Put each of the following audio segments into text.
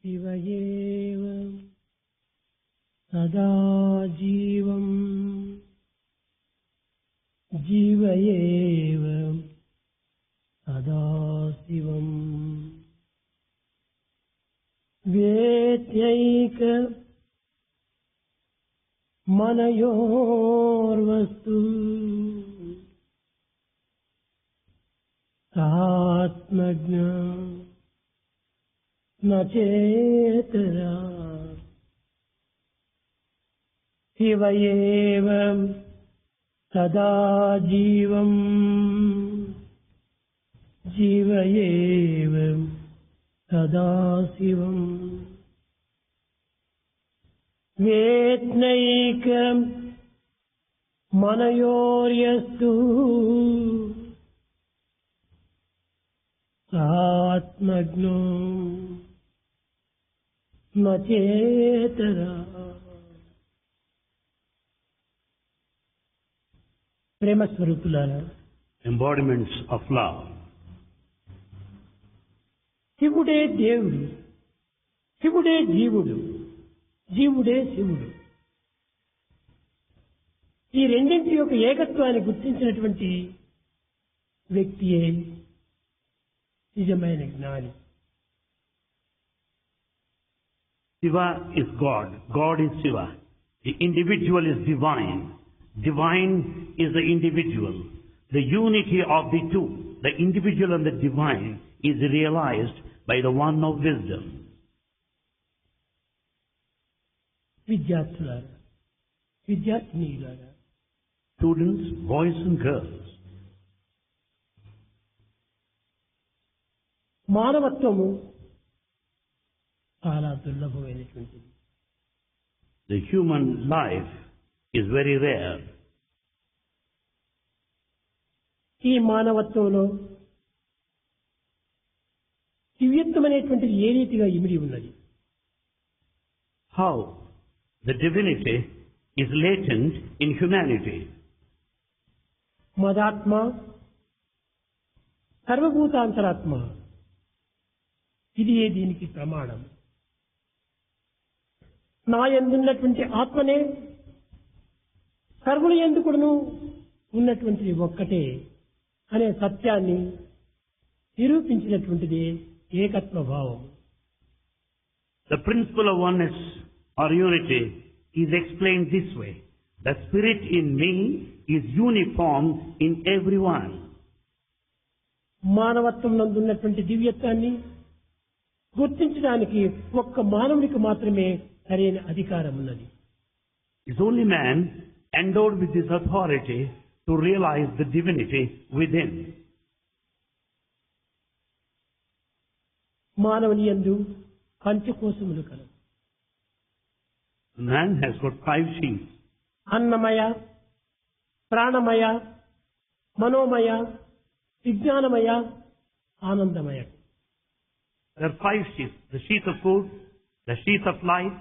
శివ ఏవ సదా జీవం జీవ ఏవ సదా శివం వేత్యైక మనయోర్వస్తు ఆత్మజ్ఞ నచేతరా శివ ఏవ సదా జీవం జీవ ఏవ సదా శివం వేత్నైక మనయోర్యస్తు ఆత్మజ్ఞో నచేతరా. ప్రేమ స్వరూపులారా, embodiments of love. శివుడే దేవుడు, శివుడే జీవుడు, జీవుడే శివుడు. ఈ రెండింటి యొక్క ఏకత్వాన్ని గుర్తించినటువంటి వ్యక్తియే నిజమైన జ్ఞాని. Shiva is God, God is Shiva. The individual is divine, divine is the individual. The unity of the two, the individual and the divine, is realized by the one of wisdom. విద్యార్థులారా, విద్యార్థినీలారా, Students, boys and girls, మానవత్వము చాలా దుర్లభమైనటువంటిది. the human life is very rare. ఈ మానవత్వంలో దివ్యత్వం అనేటువంటిది ఏ రీతిగా ఇమిడి ఉన్నది. How the divinity is latent in humanity. మదాత్మ, సర్వభూతాంతరాత్మ, ఇది దీనికి ప్రమాణం. నా యందున్నటువంటి ఆత్మనే సర్వుల యందు కూడాను ఉన్నటువంటిది ఒక్కటే అనే సత్యాన్ని నిరూపించినటువంటిది ఏకత్వ భావం. The principle of oneness or unity is explained this way. The spirit in me is uniform in everyone. మానవత్వం నందున్నటువంటి దివ్యత్వాన్ని గుర్తించడానికి ఒక్క మానవునికి మాత్రమే సరైన అధికారం ఉన్నది. It's only man endowed with this authority to realize the divinity within. మానవుని యందు పంచకోశములు కలవు. Man has got 5 sheaths. అన్నమయ, ప్రాణమయ, మనోమయ, విజ్ఞానమయ, ఆనందమయ. There are 5 sheaths. The sheath of food, the sheath of life,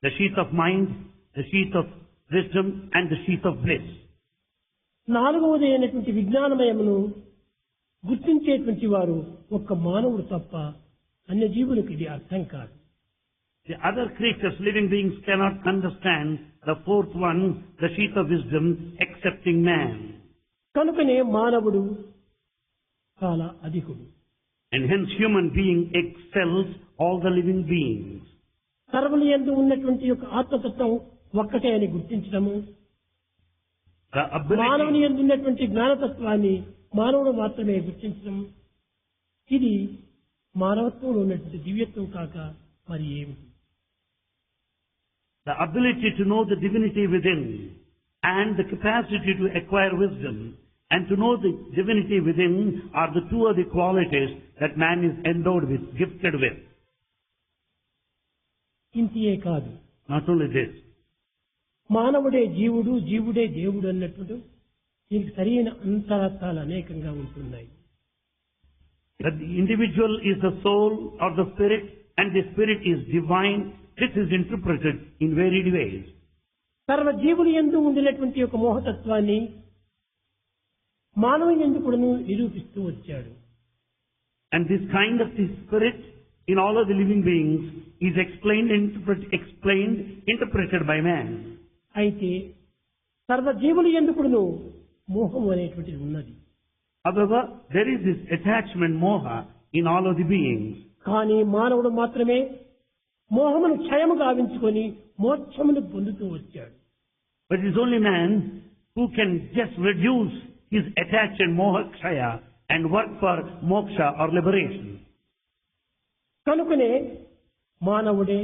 the sheath of mind, the sheath of wisdom and the sheath of bliss. నాలుగవది అయినటువంటి విజ్ఞానమయమును గుర్తించేటువంటి వారు ఒక్క మానవుడు తప్ప అన్య జీవులకు ఇది అర్థం కాదు. The other creatures, living beings, cannot understand the fourth one, the sheath of wisdom, excepting man. కనుకనే మానవుడు చాలా అధికుడు. And hence human being excels all the living beings. సర్వుల యందు ఉన్నటువంటి యొక్క ఆత్మతత్వం ఒక్కటే అని గుర్తించడము, The మానవుని ability, యందు ఉన్నటువంటి జ్ఞానతత్వాన్ని మానవుడు మాత్రమే గుర్తించడం, ఇది మానవత్వంలో ఉన్నటువంటి దివ్యత్వం కాక మరి ఏమిటి? the ability to know the divinity within and the capacity to acquire wisdom and to know the divinity within are the two of the qualities that man is endowed with, gifted with. ఇంతియే కాదు, Not only this, మానవుడే జీవుడు, జీవుడే దేవుడు అన్నట్టు దీనికి సరైన అంతరార్థాలు అనేకంగా ఉంటున్నాయి. that the individual is the soul or the spirit and the spirit is divine. This is interpreted in varied ways. సర్వ జీవులు యందు ఉండినటువంటి యొక్క మోహతత్వాన్ని మానవుని యందు కూడా నిరూపిస్తూ వచ్చాడు. And this kind of the spirit in all of the living beings is explained, interpreted by man. అయితే సర్వజీవులు ఎందుకును మోహం అనేటువంటిది ఉన్నది. However, there is this attachment, moha, in all of the beings. కానీ మానవుడు మాత్రమే మోహమును క్షయము గావించుకొని మోక్షమును పొందుతూ వచ్చాడు. But it is only man who can just reduce his attachment, moha kshaya, and work for moksha or liberation. కనుకనే మానవుడే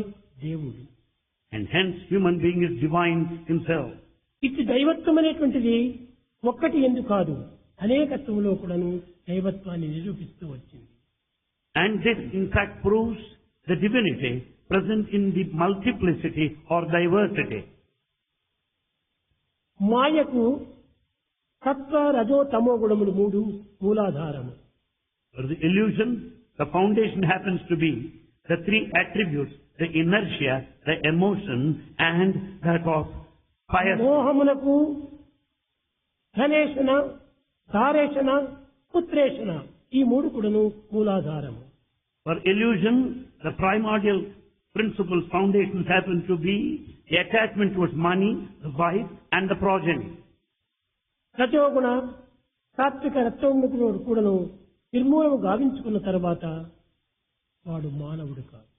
దేవుడు. And hence human being is divine himself. ఇటు దైవత్వం అనేటువంటిది ఒక్కటి ఎందుకు కాదు, అనేకత్వంలో కూడాను దైవత్వాన్ని నిరూపిస్తూ వచ్చింది. And this in fact proves the divinity present in the multiplicity or diversity. మాయకు సత్వ రజో తమో గుణములు మూడు మూలాధారము. For the illusion, the foundation happens to be the three attributes, the inertia, the emotion, and that of fire. మోహమునకు ధనేషణ, ధారేషణ, పుత్రేషణ ఈ మూడు కూడాను మూలాధారము. For illusion, the primordial principles, foundations happen to be the attachment towards money, the wife, and the progeny. రజోగుణ సాత్విక రత్వమును కూడాను నిర్మూలము గావించుకున్న తర్వాత వాడు మానవుడు కాదు.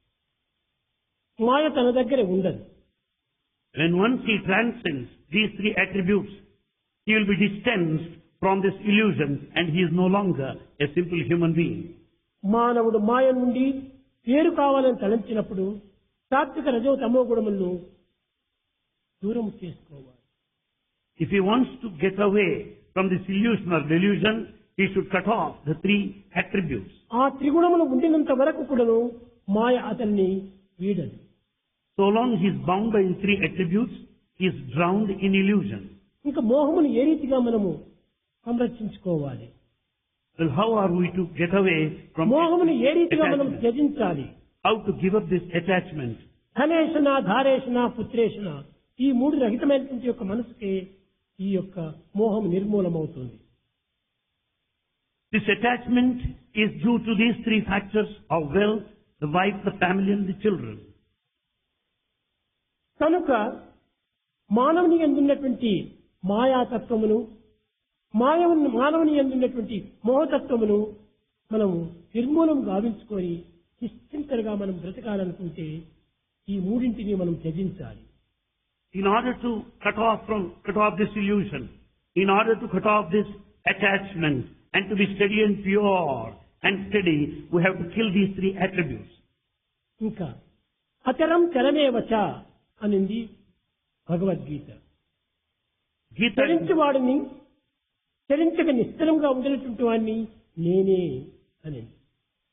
మాయ తన దగ్గర ఉండదు. When once he transcends these three attributes, he will be distanced from this illusion and he is no longer a simple human being. మానవుడు మాయ నుండి వేరు కావాలని తలంచినప్పుడు సాత్విక రజో తమో గుణములను దూరం చేసుకోవాలి. If he wants to get away from this illusion or delusion, he should cut off the three attributes. ఆ త్రిగుణములు ఉండినంత వరకు కూడాను మాయ అతన్ని వీడదు. So long he is bound by the three attributes, he is drowned in illusion. ఇంకా మోహమును ఏ రీతిగా మనము సంరక్షించుకోవాలి? Well, how are we to get away from మోహమును ఏ రీతిగా మనం attachment? త్యజించాలి? How to give up this attachment? ధనేషణ, ధారేషణ, పుత్రేషణ ఈ మూడు రహితమైనటువంటి యొక్క మనసుకి ఈ యొక్క మోహం నిర్మూలమవుతుంది. This attachment is due to these three factors of wealth, the wife, the family, and the children. కనుక మానవుని యందున్నటువంటి మాయాతత్వమును, మానవుని యందున్నటువంటి మోహతత్వమును మనము నిర్మూలం గావించుకొని నిశ్చింతగా మనం బ్రతకాలనుకుంటే ఈ మూడింటిని మనం త్యజించాలి. In order to cut off this illusion, in order to cut off this attachment, and to be steady and pure and steady, we have to kill these three attributes. ఇంకా అచరం చరమేవచ అనింది భగవద్గీత. Gita, చరించువాడిని చరించక నిశ్చలంగా ఉండేటువంటి వాడిని నేనే అనింది.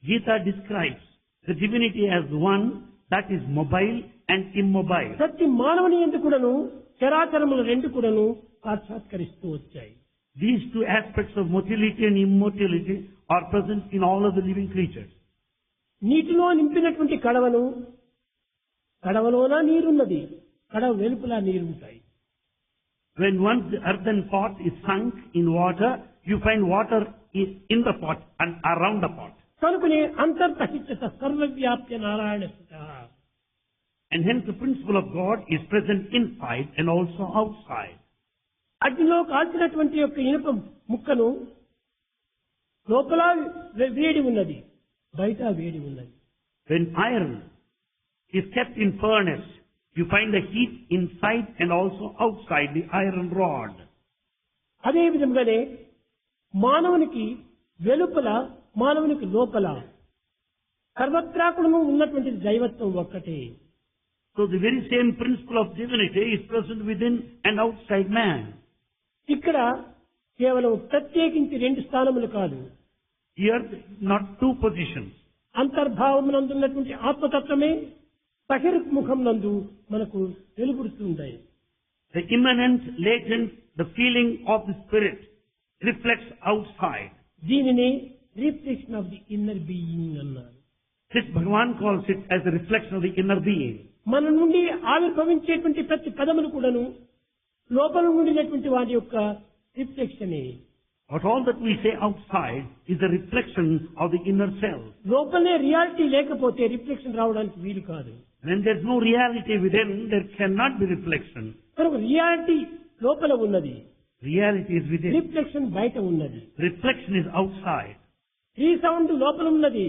Gita describes the divinity as one that is mobile and immobile. ప్రతి మానవుని యందు కూడాను చరాచరములు రెండు కూడాను సాక్షాత్కరిస్తూ వచ్చాయి. These two aspects of motility and immortality are present in all of the living creatures. నీటిలో నింపినటువంటి కడవలోన నీరున్నది, కడవ వెలుపల నీరుంటాయి. When once the earthen pot is sunk in water, you find water in the pot and around the pot. కనుకనే అంతర్తహిత సర్వవ్యాప్య Narayana స్థితః. And hence the principle of God is present inside and also outside. అగ్నిలో కాల్చినటువంటి యొక్క ఇనుప ముక్కను లోపల వేడి ఉన్నది, బయట వేడి ఉన్నది. When iron is kept in furnace, you find the heat inside and also outside the iron rod. అదే విధంగానే మానవునికి వెలుపల, మానవునికి లోపల సర్వత్రాకును ఉన్నటువంటి దైవత్వం ఒక్కటే. So the very same principle of divinity is present within and outside man. ఇక్కడ కేవలం ప్రత్యేకించి రెండు స్థానములు కాదు, Here not two positions. అంతర్భావమునందున్నటువంటి ఆత్మతత్వమే బహిర్ముఖం నందు మనకు వెలుగుడుతుంటాయి. The immanent, latent, the feeling of the spirit reflects outside. దీనిని reflection of the inner being అన్నారు. This Bhagavan calls it as a reflection of the inner being. మన నుండి ఆవిర్భవించేటువంటి ప్రతి పదములు కూడాను లోపల ఉండినటువంటి వాటి యొక్క రిఫ్లెక్షనే. But all that we say outside is a reflection of the inner self. లోపలనే రియాలిటీ లేకపోతే రిఫ్లెక్షన్ రావడానికి వీలు కాదు. When there's no reality within, there cannot be reflection. కనుక రియాలిటీ లోపల ఉన్నది, Reality is within. రిఫ్లెక్షన్ బయట ఉన్నది. Reflection is outside. ఈ సౌండ్ లోపల ఉన్నది,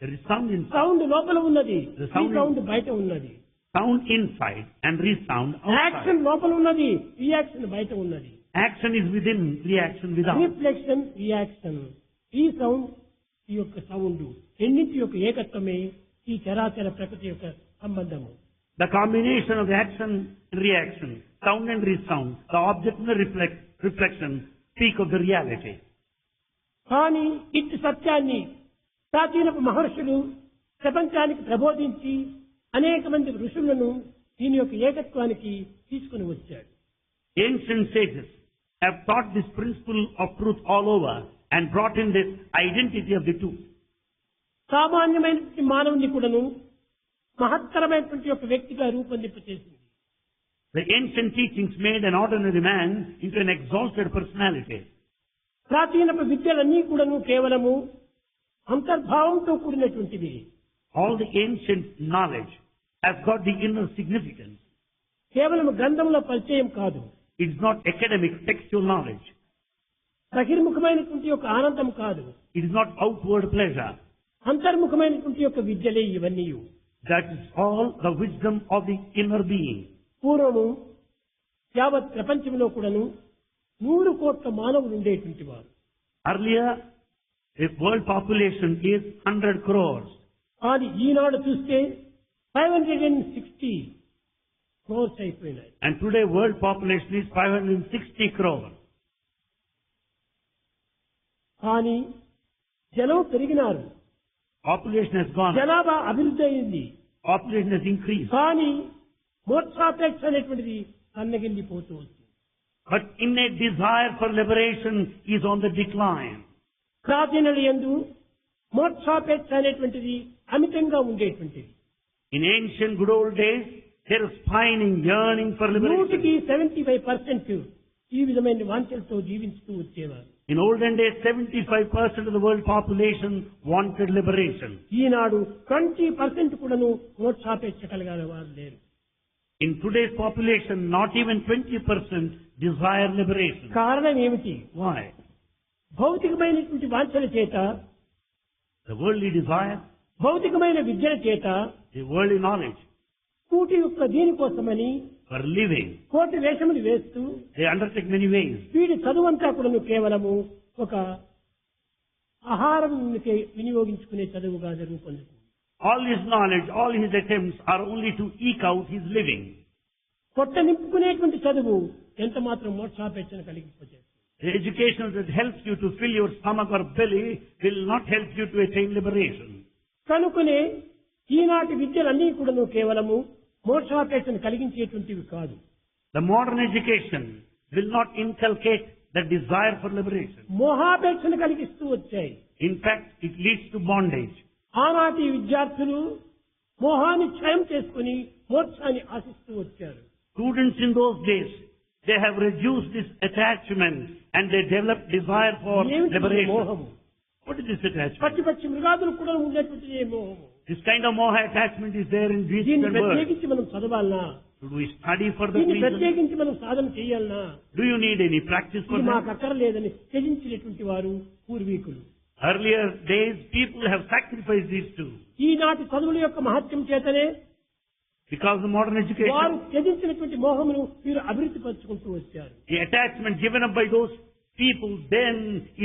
There is sound inside. Sound లోపల ఉన్నది, The ఈ sound సౌండ్ బయట ఉన్నది. Sound inside and resound action outside. లోపల ఉన్నది, రియాక్షన్ బయట ఉన్నది. Action is within, reaction without. Reflection, reaction, ఈ సౌండ్, ఈ యొక్క సౌండ్ రెండింటి యొక్క ఏకత్వమే ఈ చరాచర ప్రకృతి యొక్క సంబంధము. The combination of the action and reaction, sound and resound, the object and the reflection speak of the reality. కానీ ఇట్టి సత్యాన్ని ప్రాచీనపు మహర్షులు ప్రపంచానికి ప్రబోధించి అనేక మంది ఋషులను దీని యొక్క ఏకత్వానికి తీసుకుని వచ్చాడు. Ancient sages have taught this principle of truth all over and brought in this identity of the two. సామాన్యమైనటువంటి మానవుని కూడాను మహత్తరమైనటువంటి యొక్క వ్యక్తిగా రూపొందింపచేసింది. The ancient teachings made an ordinary man into an exalted personality. ప్రాచీనపు విద్యలన్నీ కూడాను కేవలము అంతర్భావంతో కూడినటువంటివి. All the ancient knowledge has got the inner significance. కేవలం గ్రంథంలో పరిచయం కాదు, It is not academic textual knowledge. బహిర్ముఖమైనటువంటి యొక్క ఆనందం కాదు, It is not outward pleasure. అంతర్ముఖమైనటువంటి యొక్క విద్యలే ఇవన్నీ. That is all the wisdom of the inner being. పూర్వము యావత్ ప్రపంచంలో కూడాను 100 కోట్ల మానవులు ఉండేటువంటి వారు. Earlier, the world population is 100 crores. కానీ ఈనాడు చూస్తే 560 crores అయిపోయినాయి. And today world population is 560 crores. కానీ జనం పెరిగినారు, Population has gone up. జనాభా అభివృద్ధి అయింది. Population has increased. కానీ మోక్షాపేక్ష అనేటువంటిది సన్నగిల్లిపోతూ వచ్చింది. But innate desire for liberation is on the decline. ప్రాచీనుల యందు మోక్షాపేక్ష అనేటువంటిది అమితంగా ఉండేటువంటిది. In ancient good old days, there is pining, yearning for liberation. 75% ఈ విధమైన వాంఛలతో జీవించుతూ వచ్చేవారు. In olden days, 75% of the world population wanted liberation. ఈనాడు 20% కూడాను మోక్షాపేక్ష కలిగిన వారు లేరు. In today's population, not even 20% desire liberation. కారణం ఏమిటి? Why? భౌతికమైనటువంటి వాంఛల చేత, The worldly desire, భౌతికమైన విద్యల చేత, the worldly knowledge, కూటి యొక్క దీనికోసమని for living, కోటి వేషములు వేస్తూ they undertake many ways. వీడి చదువంతా కూడాను కేవలము ఒక ఆహారం వినియోగించుకునే చదువుగా రూపొందుతుంది. All his knowledge, all his attempts are only to eke out his living. పొట్ట నింపుకునేటువంటి చదువు ఎంత మాత్రం మోక్షాపేక్షను కలిగిపోతుంది. The education that helps you to fill your stomach or belly will not help you to attain liberation. కనుకనే ఈనాటి విద్యలన్నీ కూడాను కేవలము మోక్షాపేక్షను కలిగించేటువంటివి కాదు. The modern education will not inculcate the desire for liberation. మోహాపేక్షను కలిగిస్తూ వచ్చాయి. In fact, it leads to bondage. ఆనాటి విద్యార్థులు మోహాన్ని క్షయం చేసుకుని మోక్షాన్ని ఆశిస్తూ వచ్చారు. Students in those days, they have reduced this attachment and they developed desire for ఏమిటి liberation. మోహము? What is this attachment? పచ్చి పచ్చి మృగాదులు కూడా ఉండేటువంటి మోహము. This kind of moha attachment is there in beasts దీన్ని and birds. ప్రత్యేకించి మనం చదవాలనా? Should we study for the దీన్ని reason? ప్రత్యేకించి మనం సాధన చేయాలనా? Do you need any practice for ఇది మాకు that? అక్కర్లేదని త్యజించినటువంటి వారు పూర్వీకులు. Earlier days, people have sacrificed these two. ఈనాటి చదువుల యొక్క మహత్యం చేతనే Because of modern వారు education, త్యజించినటువంటి మోహమును వీరు అభివృద్ధి పరుచుకుంటూ వచ్చారు. the attachment given up by those people then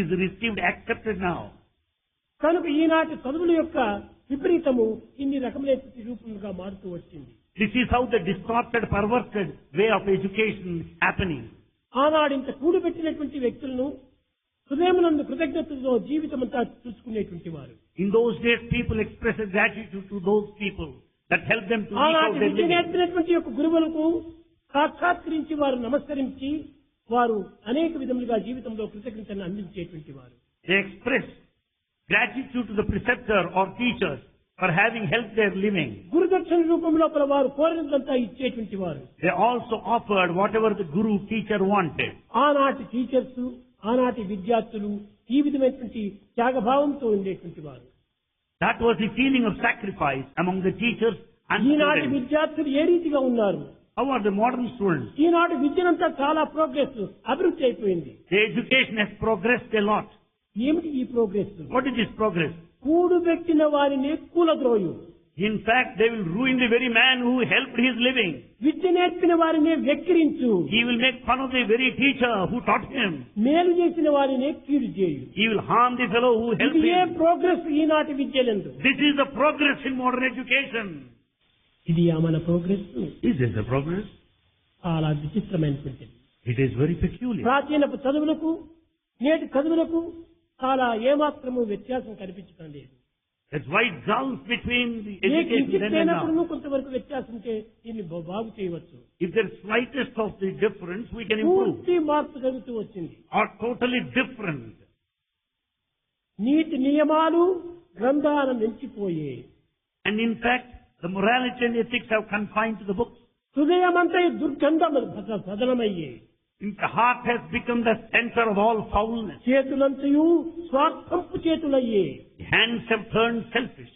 is received, accepted now. కనుక ఈనాటి చదువుల యొక్క విపరీతము ఇన్ని రకములైన రూపంగా మారుతూ వచ్చింది. This is how the distorted, perverted way of education happening. ఆనాడు ఇంత కూడబెట్టినటువంటి వ్యక్తులను హృదయమునందు కృతజ్ఞతతో జీవితమంతా చూసుకునేటువంటి వారు. In those days, people expressed gratitude to those people that helped them to eke out ఆనాటి their విద్య living. నేర్పినటువంటి యొక్క గురువులకు సాక్షాత్కరించి వారు నమస్కరించి వారు అనేక విధములుగా జీవితంలో కృతజ్ఞతను అందించేటువంటి వారు. They expressed gratitude to the preceptor or teachers for having helped their living. గురుదక్షిణ రూపంలో వారు కోరినంతా ఇచ్చేటువంటి వారు. They also offered whatever the guru teacher wanted. ఆనాటి టీచర్స్, ఆనాటి విద్యార్థులు ఈ విధమైనటువంటి త్యాగభావంతో ఉండేటువంటి వారు. That was the feeling of sacrifice among the teachers and ఈనాటి students. విద్యార్థులు ఏ రీతిగా ఉన్నారు? How are the modern students? ఈనాటి విద్యనంతా చాలా ప్రోగ్రెస్ అభివృద్ధి అయిపోయింది. The education has progressed a lot. ఏమిటి ఈ progress? What is this progress? కూడుబెట్టిన వారిని కూలద్రోయు, In fact, they will ruin the very man who helped his living. విద్య నేర్పిన వారిని వెక్కిరించు, He will make fun of the very teacher who taught him. మేలు చేసిన వారిని కీడు చేయు. He will harm the fellow who helped ఇది ఏ him. Progress ఈనాటి విద్యలందు? This is the progress in modern education. ఇది మన progress Is this the progress? చాలా విచిత్రమైనటువంటిది. It is very peculiar. ప్రాచీన చదువులకు నేటి చదువులకు చాలా ఏమాత్రము వ్యత్యాసం కనిపించడం లేదు. That's why gulf between the A education కించిత్ then and లేనప్పుడు now. కొంతవరకు వ్యత్యాసం ఉంటే దీన్ని బాగు చేయవచ్చు. If there's slightest of the difference, we can improve. పూర్తి మార్పు జరుగుతూ వచ్చింది. Are totally different. నీతి నియమాలు గ్రంథాలను నిలిచిపోయే, And in fact, the morality and ethics have confined to the books. హృదయమంతా దుర్గంధం సదనమయ్యే, The heart has become the center of all foulness. చేతులంతయు స్వార్థంపు చేతులయ్యే. The hands have turned selfish.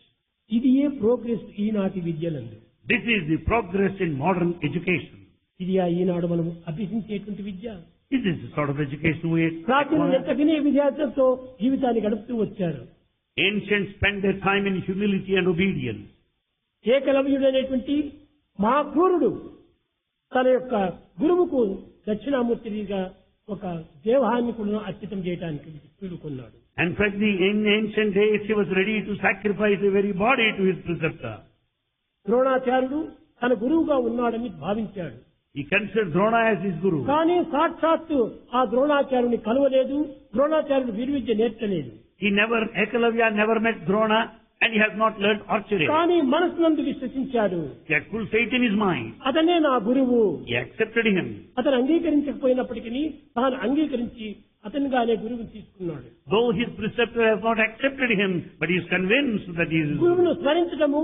ఇది ఏ progress ఈనాటి విద్యలందు? This is the progress in modern education. ఇది ఈనాడు మనం అభ్యసించేటువంటి విద్య. This is the sort of education we ప్రాచీన acquire. ఎంత వినయ విద్యార్థులతో జీవితాన్ని గడుపుతూ వచ్చారు. Ancients spent their time in humility and obedience. ఏకలవ్యుడు అనేటువంటి మహాక్రూరుడు తన యొక్క గురువుకు దక్షిణామూర్తిగా ఒక దేవాన్ని కూడా అర్పితం చేయడానికి పూనుకున్నాడు. In fact, in ancient days, he was ready to sacrifice the very body to his preceptor. ద్రోణాచార్యుడు తన గురువుగా ఉన్నాడని భావించాడు. He considered Drona as his guru. కానీ సాక్షాత్తు ఆ ద్రోణాచార్యుని కలవలేదు, ద్రోణాచార్యుడు విలువిద్య నేర్చలేదు. Ekalavya never met Drona and he has not learned archery. కానీ మనసునందు విశ్వసించాడు. He had full faith in his mind. అతనే నా గురువు. He accepted him. అతను అంగీకరించకపోయినప్పటికీ తాను అంగీకరించి అతనిగానే గురువుని తీసుకున్నాడు. Though his preceptor has not accepted him, but he is convinced that he is his గురువును guru. స్మరించడము,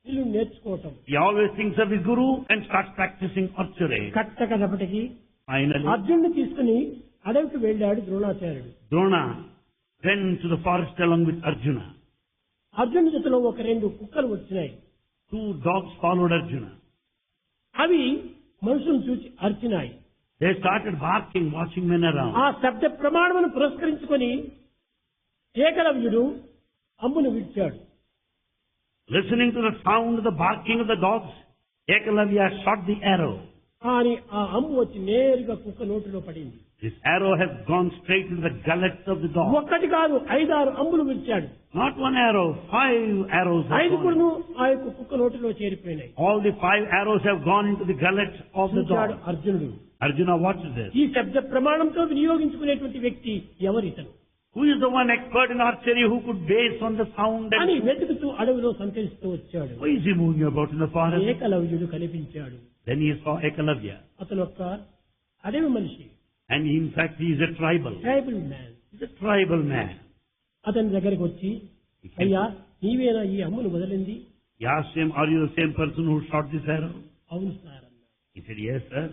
ఇల్లు నేర్చుకోవటం. He always thinks of his guru and starts practicing archery. కట్టకడపటికి Finally, అర్జునుడిని తీసుకుని అడవికి వెళ్ళాడు ద్రోణాచార్యుడు. Drona went to the forest along with Arjuna. అర్జునుడి జతలో ఒక 2 కుక్కలు వచ్చినాయి. 2 dogs followed Arjuna. అవి మనుషులను చూసి అరిచినాయి. They started barking, watching men around. ఆ శబ్ద ప్రమాణమును పురస్కరించుకొని ఏకలవ్యుడు అమ్మును విడిచాడు. Listening to the sound of the barking of the dogs, Ekalavya shot the arrow. కానీ ఆ అమ్ము వచ్చి నేరుగా కుక్క నోటిలో పడింది. This arrow has gone straight into the gullets of the dog. ఒక్కటి కాదు 5-6 అమ్ములు విడిచాడు. Not 1 arrow, 5 arrows have 5 gone. కూడాను ఆ యొక్క కుక్క నోటిలో చేరిపోయినాయి. All the 5 arrows have gone into the gullet of the చూశాడు dog. అర్జునుడు. Arjuna watches this. ఈ శబ్ద ప్రమాణంతో వినియోగించుకునేటువంటి వ్యక్తి ఎవరితను Who is the one expert in archery who could base on the sound అని and... వెతుకుతూ అడవిలో సంచరిస్తూ వచ్చాడు. Why is he moving about in the forest? ఏకలవ్యుడు కనిపించాడు. Then he saw Ekalavya. అతను ఒక అడవి మనిషి, And in fact he is a tribal. Tribal man. He's a tribal man. అతని దగ్గరికి వచ్చి, అయ్యా నీవేనా ఈ అమ్మును వదిలింది? He asked him, are you the same person who shot this arrow? అవును సార్ అన్నాడు. He said, yes sir.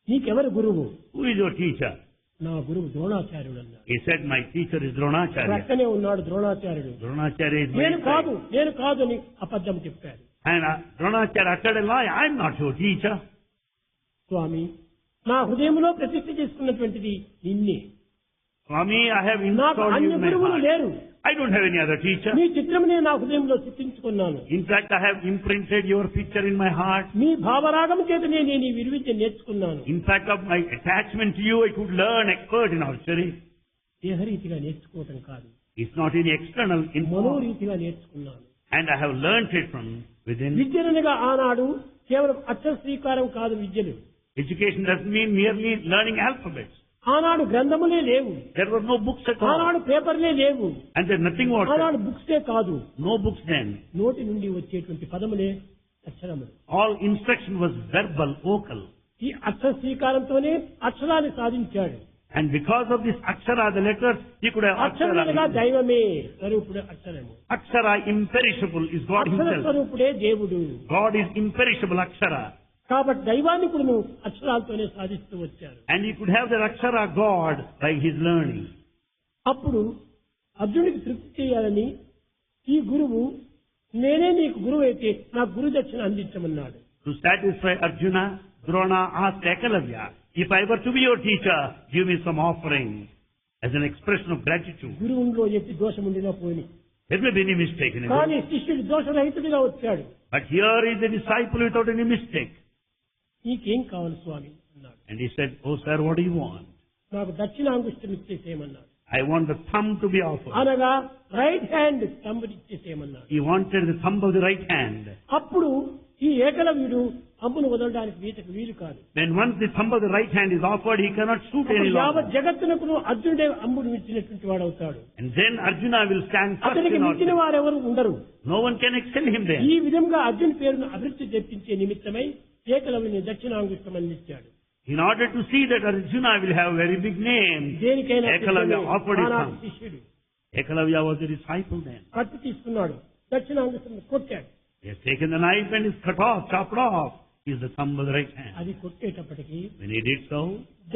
నీకెవరు గురువు? Who is your teacher? నా గురువు ద్రోణాచార్యుడు అన్నాడు. He said, my teacher is Dronacharya. ప్రక్కనే ఉన్నాడు ద్రోణాచార్యుడు. Dronacharya is my నేను కాదు teacher. నేను కాదు అని అబద్ధం చెప్పాడు. And Dronacharya uttered a lie. I'm not your teacher. స్వామి, నా హృదయంలో ప్రతిష్ఠ చేసుకున్నటువంటిది నిన్నే. Swami, I have నాకు installed you అన్య in my గురువులు heart. లేరు. I don't have any other teacher. మీ చిత్రమునే నా హృదయంలో చిత్రించుకున్నాను. In fact, I have imprinted your picture in my heart. మీ భావరాగం చేతనే నేను ఈ విలువిద్య నేర్చుకున్నాను. In fact, of my attachment to you, I could learn expert in archery. దేహరీతిగా నేర్చుకోవటం కాదు, It's not in external, in form. మనోరీతిగా నేర్చుకున్నాను. And I have learnt it from within. విద్యనగా ఆనాడు కేవలం అక్షర శ్రీకారం కాదు విద్యలు. Education doesn't mean merely learning alphabets. ఆనాడు గ్రంథములే లేవు, There were no books at all. ఆనాడు పేపర్లే లేవు, And there's nothing more. ఆనాడు బుక్సే కాదు, No books then. నోటి నుండి వచ్చేటువంటి పదములే అక్షరములు. All instruction was verbal, vocal. ఈ అక్షర శ్రీకారంతోనే అక్షరాన్ని సాధించాడు. And because of this akshara, the letters, he could have అక్షరములుగా akshara. దైవమే స్వరూపుడు అక్షరము. Akshara imperishable is God Akshara himself. స్వరూపుడే దేవుడు. God is imperishable akshara. కాబట్టి దైవాన్ని కూడా నువ్వు అక్షరాలతోనే సాధిస్తూ వచ్చారు. And he could have the Akshara God by his learning. అప్పుడు అర్జునుడికి తృప్తి చేయాలని ఈ గురువు నేనే నీకు గురువు అయితే నాకు గురు దక్షిణ అందించమన్నాడు. To satisfy Arjuna, Drona asked Ekalavya, if I were to be your teacher, give me some offering as an expression of gratitude. గురువులో ఎట్టి దోషం ఉండినా పోయి, There may be any mistake in కానీ it. శిష్యుడు దోషరహితుడిగా వచ్చాడు. But here is the disciple without any mistake. నీకేం కావాలి స్వామి అన్నాడు. And he said, oh sir, what do you want? నాకు దక్షిణాంగుష్టం ఇచ్చేసేయమన్నాడు. I want the thumb to be offered. అనగా రైట్ హ్యాండ్ తంబుని ఇచ్చేసేయమన్నాడు. He wanted the thumb of the right hand. అప్పుడు ఈ ఏకలవ్యుడు అంబును వదలడానికి వీలు కాదు. Then once the thumb of the right hand is offered, he cannot shoot any యావత్ longer. జగత్తునకు అర్జునుడే అంబును ఇచ్చినటువంటి వాడు అవుతాడు. And then Arjuna will stand first అతనికి in మించిన order. వారెవరు ఉండరు. No one can excel him there. ఈ విధంగా అర్జున్ పేరును అభివృద్ధి తెప్పించే నిమిత్తమై ఏకలవ్యుని దక్షిణాంగుష్టం అందించాడు. In order to see that Arjuna will have a very big name, దేనికైనా Ekalavya offered his ఆనాటి thumb. శిష్యుడు Ekalavya was a disciple then. కత్తి తీసుకున్నాడు, దక్షిణాంగుష్టం కొట్టాడు. He has taken the knife and is cut off, chopped off. Is the thumb of the right hand. అది కొట్టేటప్పటికి When he did so,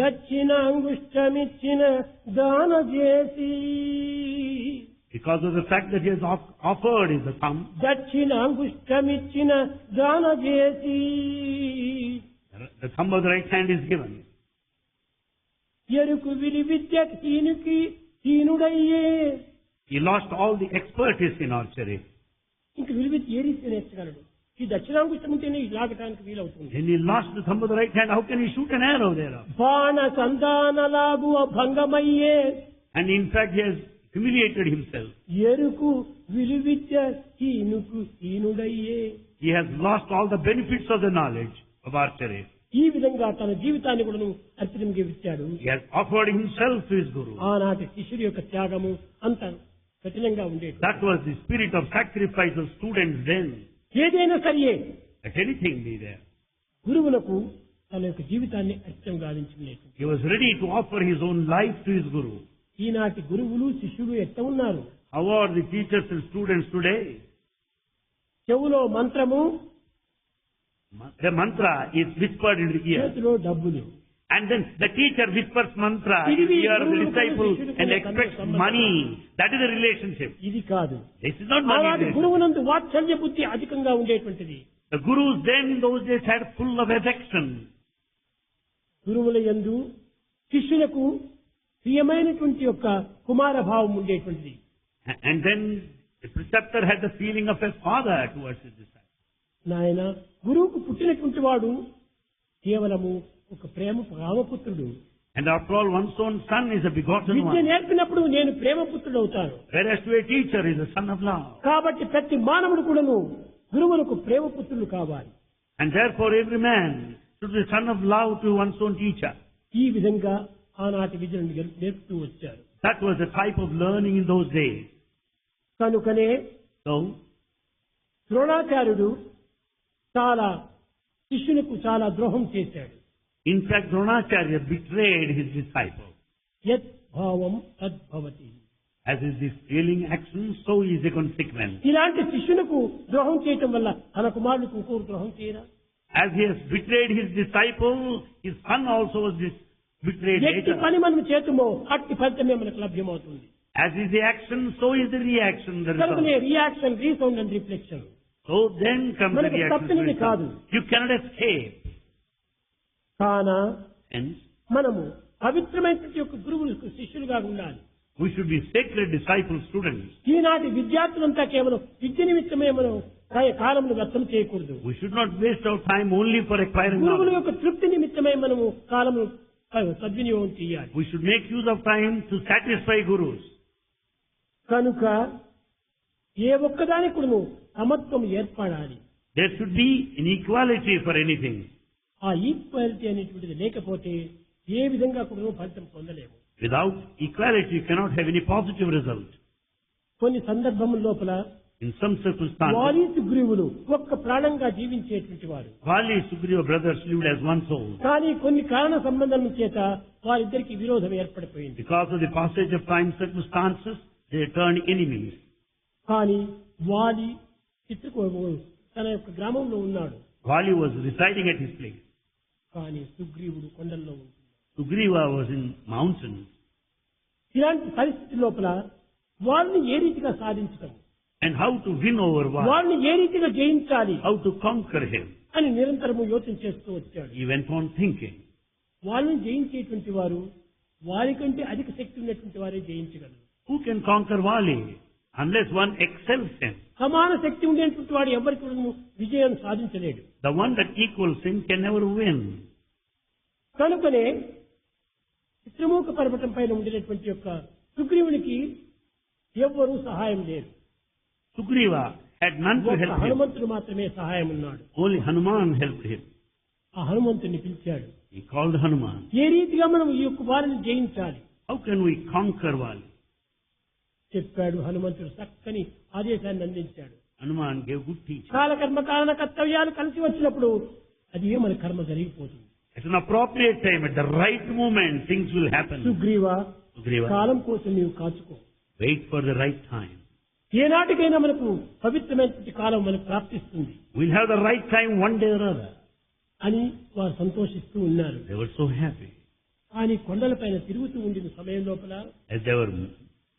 దక్షిణాంగుష్టమిచ్చిన దాన చేసి, because of the fact that he has offered is the thumb, దక్షిణాంగుష్టమిచ్చిన దాన చేసి the thumb of the right hand is given. ఎరుకు విలి Vidya హీనుడయ్యే. He lost all the expertise in archery. ఇంక విలువిద్య ఏ రీతి నేర్చగలడు? ఈ దక్షిణాంగుష్టం ఉంటేనే లాగటానికి వీలవుతుంది. When he lost the thumb of the right hand, how can he shoot an arrow thereof? బాణ సంధానలాగు భంగమయ్యే. And in fact, he has humiliated himself. ఎరుకు విలువిద్య హీనుడయ్యే. He has lost all the benefits of the knowledge of archery. ఈ విధంగా తన జీవితాన్ని కూడా అర్పితంగా ఇచ్చాడు. He has offered himself to his guru. ఆనాటి శిష్యుడి యొక్క త్యాగము అంత కఠినంగా ఉండేది. That was the spirit of sacrifice of students then. ఏదైనా సరియే Let anything be there. గురువులకు తన యొక్క జీవితాన్ని అర్పితం గావించుకునేది. He was ready to offer his own life to his guru. ఈనాటి గురువులు శిష్యులు ఎట్ట ఉన్నారు? How are the teachers and students today? చెవులో మంత్రము, The mantra is whispered in the ear. చేతిలో డబ్బులు. And then the teacher whispers mantra in the ear of the disciple and expects money. That is the relationship. ఇది కాదు. This is not money ఆనాటి relationship. గురువునందు వాత్సల్య బుద్ధి అధికంగా ఉండేటువంటిది. The gurus then in those days had full of affection. గురువుల యందు శిష్యులకు ప్రియమైనటువంటి యొక్క కుమార భావం ఉండేటువంటిది. And then the preceptor had the feeling of a father towards his disciple. నాయన, గురువుకు పుట్టినటువంటి వాడు కేవలము ఒక ప్రేమ రామపుత్రుడు. And after all, one's own son is a begotten Vidya one. నేర్పినప్పుడు నేను ప్రేమపుత్రుడు అవుతాను. Whereas to a teacher is a son of love. కాబట్టి ప్రతి మానవుడు కూడాను గురువులకు ప్రేమపుత్రులు కావాలి. And therefore every man should be son of love to one's own teacher. ఈ విధంగా ఆనాటి విద్యను నేర్పుతూ వచ్చారు. That was the type of learning in those days. కనుకనే So, ద్రోణాచార్యుడు చాలా శిష్యులకు చాలా ద్రోహం చేశాడు. in fact, Dronacharya betrayed his disciple. యత్ భావం తద్భవతి. As is this feeling action, so is the consequence. ఇలాంటి శిష్యులకు ద్రోహం చేయటం వల్ల తన కుమారుడికి ఇంకొక ద్రోహం చేయరా? As he has betrayed his disciple, his son also was betrayed ఎట్టి later. పని మనం చేతుమో అట్టి ఫలితమే మనకు లభ్యమవుతుంది. As is the action, so is the reaction. The కనుకనే result. Reaction, resound and reflection. So then comes the మనకు reaction. తప్పనిది కాదు. You cannot escape. కాన Hence, మనము పవిత్రమైనటువంటి యొక్క గురువులకు శిష్యులుగా ఉండాలి. we should be sacred disciple students. ఈనాటి విద్యార్థులంతా కేవలం విద్య నిమిత్తమే మనం కాలంలో వ్యర్థం చేయకూడదు. We should not waste our time only for acquiring గురువుల knowledge. యొక్క తృప్తి నిమిత్తమే మనము కాలము సద్వినియోగం చేయాలి. We should make use of time to satisfy gurus. కనుక ఏ ఒక్కదానికి కూడా సమత్వం ఏర్పడాలి. There should be an equality for anything. ఆ ఈక్వాలిటీ అనేటువంటిది లేకపోతే ఏ విధంగా కూడా ఫలితం పొందలేము. Without equality, you cannot have any positive result. కొన్ని సందర్భముల లోపల In some circumstances, వాలి సుగ్రీవులు ఒక్క ప్రాణంగా జీవించేటువంటి వారు. Vali Sugriva brothers lived as one soul. కానీ కొన్ని కారణ సంబంధం చేత వారిద్దరికి విరోధం ఏర్పడిపోయింది. Because of the passage of time circumstances, they turned enemies. కానీ వాలి తన యొక్క గ్రామంలో ఉన్నాడు. while he was residing at his place. కానీ సుగ్రీవుడు కొండల్లో ఉంటున్నాడు. Sugriva was in mountains. ఇలాంటి పరిస్థితి లోపల వాళ్ళని ఏ రీతిగా సాధించటం, And how to win over one, వాళ్ళని ఏ రీతిగా జయించాలి how to conquer him. అని నిరంతరము యోచన చేస్తూ వచ్చాడు. He went on thinking. వాళ్ళని జయించేటువంటి వారు వారికంటే అధిక శక్తి ఉన్నటువంటి వారే జయించగలరు. Who can conquer Vali unless one excels him? సమాన శక్తి ఉండేటువంటి వాడు ఎవరికి కూడా విజయాన్ని సాధించలేడు. The one that equals him can never win. కనుకనే చిత్రమూక పర్వతం పైన ఉండేటువంటి యొక్క సుగ్రీవునికి ఎవ్వరూ సహాయం లేరు. Sugriva had none to ఒక్క help him. హనుమంతుడు మాత్రమే సహాయం ఉన్నాడు. Only Hanuman helped him. ఆ హనుమంతుడిని పిలిచాడు. He called Hanuman. ఏ రీతిగా మనం ఈ యొక్క వారిని జయించాలి How can we conquer Vali? చెప్పాడు. హనుమంతుడు చక్కని ఆదేశాన్ని అందించాడు. Hanuman gave good teaching. కాలకర్మ కారణ కర్తవ్యాలు కలిసి వచ్చినప్పుడు అది మన కర్మ జరిగిపోతుంది. At an appropriate time, at the right moment, things will happen. Sugriva, Sugriva, కాలం కోసం నీవు కాచుకో. wait for the right time. ఏనాటికైనా మనకు పవిత్రమైనటువంటి కాలం మనకు ప్రాప్తిస్తుంది We'll have the right time one day or other. అని వారు సంతోషిస్తూ ఉన్నారు. They were so happy. కానీ కొండలపైన తిరుగుతూ ఉండిన సమయం లోపల As they were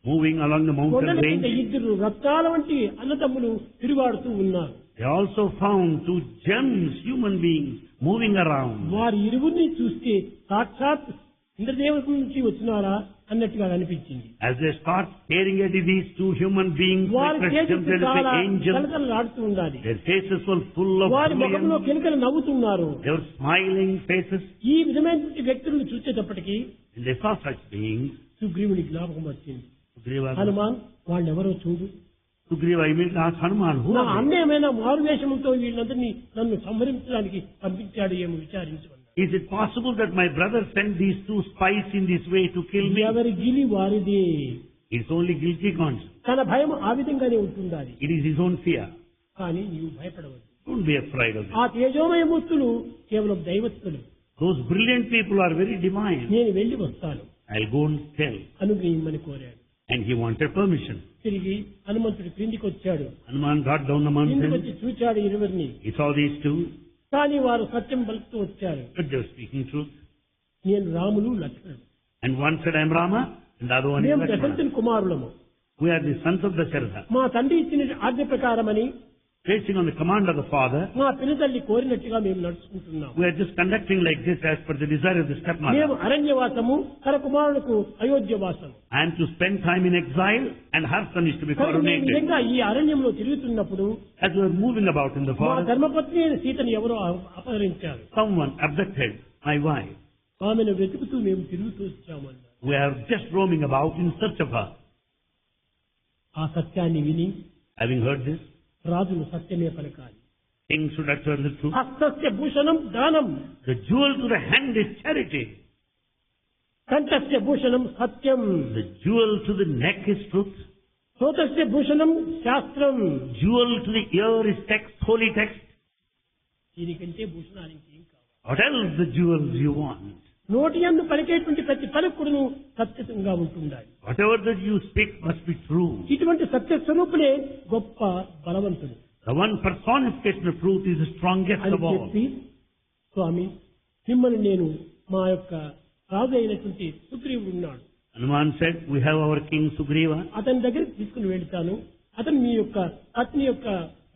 moving along the mountain కొండల కింద range, ఇద్దరు రత్నాల వంటి అన్నదమ్ములు తిరుగాడుతూ ఉన్నారు. they also found two gems, human beings, moving around. వారి ఇరువురిని చూస్తే సాక్షాత్ ఇంద్రదేవత నుంచి వచ్చినారా అన్నట్టుగా అనిపించింది. As they start staring at these two human beings, వారి like చేతులు themselves చాలా as angels, కలకలలాడుతూ ఉండాలి. their faces were full of వారి ముఖంలో brilliance. కెలకలు నవ్వుతున్నారు. They were smiling faces. ఈ విధమైనటువంటి వ్యక్తులను చూసేటప్పటికీ And they saw such beings. సుగ్రీవుని జ్ఞాపకం వచ్చింది. Sugriva, హనుమాన్ వాళ్ళెవరో చూడు. Sugriva immediately asked Hanuman, who నా are they? అన్న ఏమైనా మారువేషంతో వీళ్ళందరినీ నన్ను సంహరించడానికి పంపించాడు ఏమో విచారించమన్నాడు. Is it possible that my brother sent these two spies in this way to kill me? ఎవరి గిలి వారిదే. It's only guilty conscience. తన భయం ఆ విధంగానే ఉంటుండాలి. It is his own fear. కానీ నీవు భయపడవద్దు. Don't be afraid of ఆ it. తేజోమయ మూర్తులు కేవలం దైవత్తులు. Those brilliant people are very divine. నేను వెళ్లి వస్తాను I'll go and tell. అనుగ్రహించమని కోరాడు. And he wanted permission. తిరిగి హనుమంతుడు క్రిందికి వచ్చాడు. Hanuman got down the క్రిందికి mountain. వచ్చి చూచాడు ఇరువురిని. He saw these two, కానీ వారు సత్యం పలుకుతూ వచ్చారు. but they were speaking truth. నేను రాములు లక్ష్మణుడు. And one said, I'm Rama, and the other one is మేము Lakshmana. దశరథుని కుమారులము. We are the sons of Dasharatha. మా తండ్రి ఇచ్చిన ఆజ్ఞ ప్రకారమని Facing on the command of the father, మా పినతల్లి కోరినట్టుగా మేము నడుచుకుంటున్నాం. we are just conducting like this as per the desire of the stepmother. మేము అరణ్యవాసము, తన కుమారులకు అయోధ్యవాసము. I am to spend time in exile, and her son is to be కనుక మేము coronated. నిజంగా ఈ అరణ్యంలో తిరుగుతున్నప్పుడు As we were moving about in the మా forest, ధర్మపత్ని అయిన సీతను ఎవరో అపహరించారు. someone abducted my wife. ఆమెను వెతుకుతూ మేము తిరుగుతూ వచ్చామన్నారు. We are just roaming about in search of her. ఆ సత్యాన్ని విని Having heard this, రాజును సత్యమే పలకాలి. king should utter the truth. హస్తస్య Bhushanam దానం, The jewel to the hand is charity. కంఠస్య Bhushanam Satyam, The jewel to the neck is truth. శ్రోతస్య Bhushanam శాస్త్రం. Jewel to the ear is text, holy text. దీనికంటే భూషణాలు ఇంకేం కావాలి? What else the jewels you want? నోటి యందు పలికేటువంటి ప్రతి పలుకుడును సత్యంగా ఉంటుండాలి. Whatever that you speak must be true. ఇటువంటి సత్య స్వరూపులే గొప్ప బలవంతుడు The one personification of truth is the strongest అని of all. చెప్పి, స్వామి మిమ్మల్ని నేను మా యొక్క రాజు అయినటువంటి సుగ్రీవుడు ఉన్నాడు, Hanuman said, we have our king Sugriva. అతని దగ్గరికి తీసుకుని వెళ్తాను, అతను మీ యొక్క పత్ని యొక్క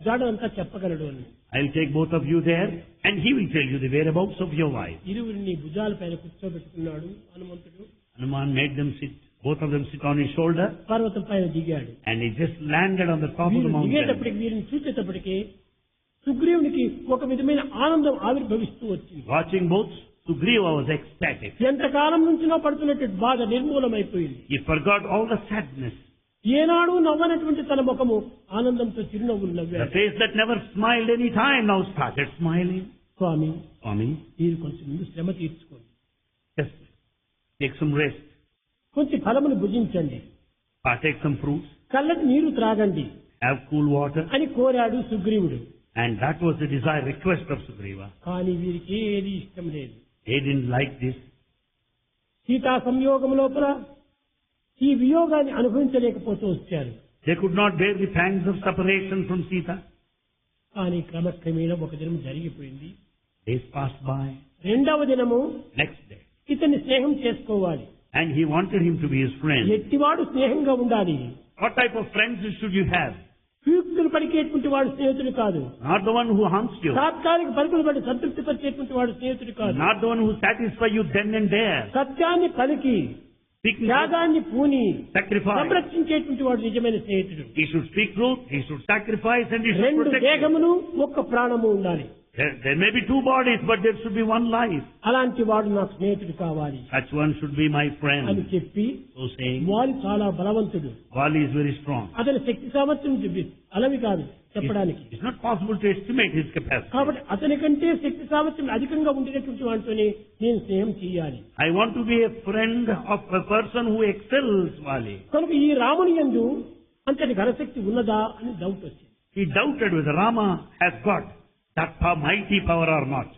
జాడంతా చెప్పగలడు అని. I'll take both of you there, and he will tell you the whereabouts of your wife. ఇరువురిని భుజాల పైన కూర్చోబెట్టుకున్నాడు హనుమంతుడు. Hanuman made them sit, both of them sit on his shoulder, పర్వతం పైన దిగాడు. and he just landed on the top of the వీరు mountain. దిగేటప్పటికి వీరిని చూసేటప్పటికి సుగ్రీవునికి ఒక విధమైన ఆనందం ఆవిర్భవిస్తూ వచ్చింది. Watching both, Sugriva was ecstatic. ఎంతకాలం నుంచినో పడుతున్నట్టు బాధ నిర్మూలమైపోయింది. He forgot all the sadness. ఏనాడు నవ్వనటువంటి తన ముఖము ఆనందంతో చిరునవ్వులు The నవ్వాడు. face that never smiled any time now started smiling. Swamy Swami, మీరు కొంచెం ముందు శ్రమ తీర్చుకోండి, just take some rest, కొంచెం ఫలమును భుజించండి, partake some fruits, చల్లటి నీరు త్రాగండి have cool water. అని కోరాడు సుగ్రీవుడు. And that was the desire, request of Sugriva. కానీ వీరికి ఏది ఇష్టం లేదు. They didn't like this. Sita సంయోగం లోపల ఈ వియోగాన్ని అనుభవించలేకపోతూ వచ్చారు. They could not bear the pangs of separation from Sita. కానీ క్రమక్రమేణా ఒక దినం జరిగిపోయింది. Days passed by. రెండవ దినము Next day. ఇతన్ని స్నేహం చేసుకోవాలి. And he wanted him to be his friend. ఎట్టివాడు స్నేహంగా ఉండాలి. What type of friends should you have? పీక్తులు పలికేటువంటి వాడు స్నేహితుడు కాదు. Not the one who harms you. తాత్కాలిక పలుకులు పడి సంతృప్తి పరిచేటువంటి వాడు స్నేహితుడు కాదు. Not the one who satisfies you then and there. సత్యాన్ని పలికి Speaking త్యాగాన్ని పూని sacrifice. సంరక్షించేటువంటి వాడు నిజమైన స్నేహితుడు. He should speak truth, he should sacrifice, and he should రెండు protect you. దేహమును ఒక్క ప్రాణము ఉండాలి. There may be two bodies, but there should be one life. అలాంటి వాడు నాకు స్నేహితుడు కావాలి Such one should be my అని friend. చెప్పి So saying, వారు చాలా బలవంతుడు. Wali is very strong. అతని శక్తి సామర్థ్యం చెప్పి అలవి కాదు చెప్పడానికి. It's not possible to estimate his capacity. కాబట్టి అతని కంటే శక్తి సామర్థ్యం అధికంగా ఉండేటటువంటి వాటితోనే నేను స్నేహం చేయాలి. I want to be a friend of a person who excels Wali. కనుక ఈ రాముని యందు అంతటి ఘనశక్తి ఉన్నదా అని డౌట్ వచ్చింది. He doubted whether Rama has got that mighty power or not.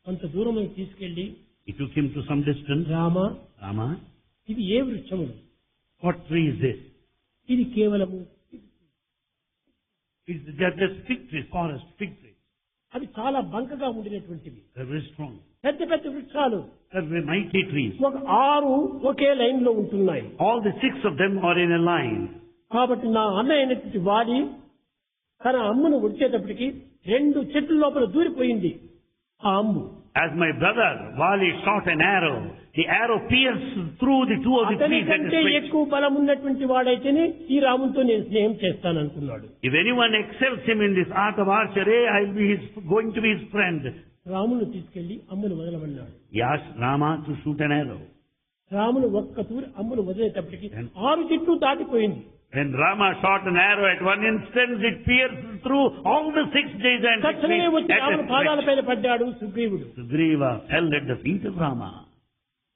కొంత దూరం తీసుకెళ్లి He took him to some distance. Rama Rama, ఇది ఏ వృక్షములు? what tree is this? ఇది కేవలము It's just fig tree, forest fig tree. అవి చాలా బంకగా ఉండినటువంటివి. They're very strong. పెద్ద పెద్ద వృక్షాలు They're very mighty trees. ఒక 6 ఒకే లైన్ లో ఉంటున్నాయి. All the 6 of them are in a line. కాబట్టి నా అన్న అయినటువంటి వాడి తన అమ్మును వచ్చేటప్పటికి 2 చెట్ల లోపల దూరిపోయింది ఆ అమ్ము. As my brother Wali shot an arrow, the arrow pierced through the 2 of the trees. అతనికంటే ఎక్కువ బలం ఉన్నటువంటి వాడైతేనే ఈ రామునితో నేను స్నేహం చేస్తాననుకున్నాడు. If anyone excels him in this art of archery, I'll be going to be his friend. రామును తీసుకెళ్లి అమ్మును వదలమన్నాడు. He asked Rama to shoot an arrow. రామును ఒక్క తూరి అమ్మును వదిలేటప్పటికి 6 చెట్లు దాటిపోయింది. When Rama shot an arrow at one instance, it pierced through all the 6 days and 6 తక్షణమే weeks. వచ్చి రాముని పాదాలపైన పడ్డాడు సుగ్రీవుడు. Sugriva fell at the feet of Rama.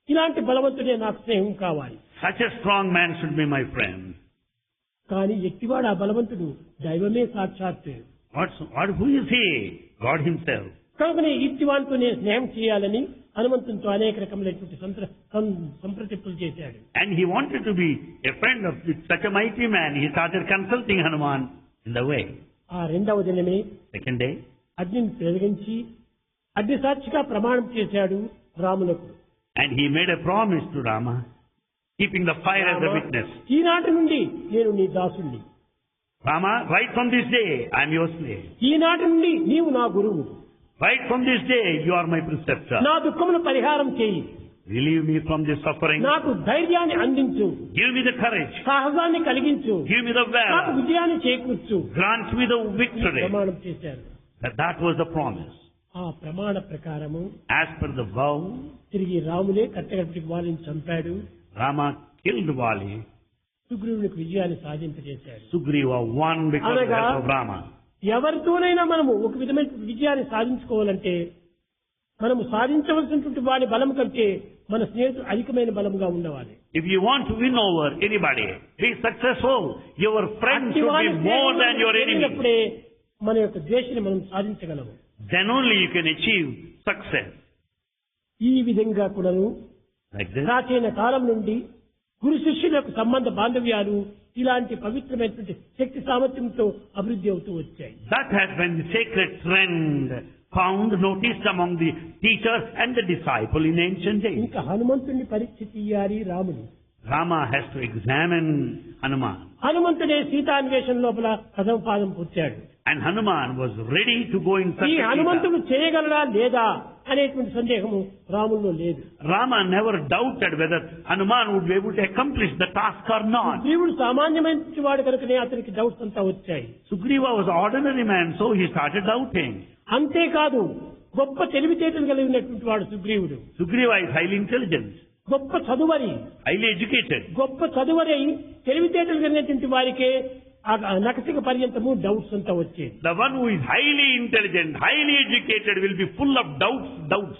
ఇలాంటి బలవంతుడే నాకు స్నేహం కావాలి. Such a strong man should be my friend. కానీ ఎట్టివాడు ఆ బలవంతుడు? దైవమే సాక్షాత్. Who is he? God himself. కనుకనే ఇట్టివానితో నేను స్నేహం చేయాలని హనుమంతునితో అనేక రకములైనటువంటి సంప్రతిప్పులు చేశాడు. And he wanted to be a friend of such a mighty man. He started consulting Hanuman in the way. ఆ రెండవ దినమే Second day, అగ్నిని పెరిగించి అగ్ని సాక్షిగా ప్రమాణం చేశాడు రాములకు. and he made a promise to Rama, keeping the fire as a witness. ఈనాటి నుండి నేను నీ దాసుణ్ణి. Rama, right from this day, I am your slave. ఈనాటి నుండి నీవు నా గురువు. Right from this day, you are my preceptor. నా దుఃఖమును పరిహారం చేయి. Relieve me from this suffering. నాకు ధైర్యాన్ని అందించు. Give me the courage. సాహసాన్ని కలిగించు. Give me the నాకు valor. విజయాన్ని చేకూర్చు. Grant me the victory. ప్రమాణం చేశారు. That was the promise. ఆ ప్రమాణ ప్రకారము As per the vow, తిరిగి రాములే కట్టగట్టుకు వారిని చంపాడు. Rama killed Wali. సుగ్రీవునికి విజయాన్ని సాధింపజేశాడు. Sugriva won because of the help of Rama. ఎవరితోనైనా మనము ఒక విధమైన విజయాన్ని సాధించుకోవాలంటే మనము సాధించవలసినటువంటి వారి బలం కంటే మన స్నేహితుడు అధికమైన బలముగా ఉండవాలి. If you want to win over anybody, be successful, your friend should be more than your enemy. అప్పుడే మన యొక్క ద్వేషాన్ని మనం సాధించగలము. Then only you can achieve success. ఈ విధంగా కూడాను Like this. ప్రాచీన కాలం నుండి గురు శిష్యులకు సంబంధ బాంధవ్యాలు ఇలాంటి పవిత్రమైనటువంటి శక్తి సామర్థ్యంతో అభివృద్ధి అవుతూ వచ్చాయి. That has been the sacred trend found, noticed among the teacher and the disciple in ancient days. ఇంకా హనుమంతుడిని పరీక్ష తీయాలి రాముడు. Rama has to examine Hanuman. హనుమంతుడే సీతాన్వేషణ లోపల ప్రథమ పాదం పుచ్చాడు. And Hanuman was ready to go in search ఈ of Sita. హనుమంతుడు చేయగలడా లేదా అనేటువంటి సందేహము రాముల్లో లేదు. Rama never doubted whether Hanuman would be able to accomplish the task or not. జీవుడు సామాన్యమైన వాడు కనుకనే అతనికి డౌట్స్ అంతా వచ్చాయి. Sugriva was an ordinary man, so he started doubting. అంతేకాదు గొప్ప తెలివితేటలు కలిగినటువంటి వాడు సుగ్రీవుడు. Sugriva is highly intelligent, గొప్ప చదువరి, highly educated. గొప్ప చదువరి తెలివితేటలు కలిగినటువంటి వారికే నకసిక పర్యంతము డౌట్స్ అంతా వచ్చేది. The one who is highly intelligent, highly educated will be full of doubts.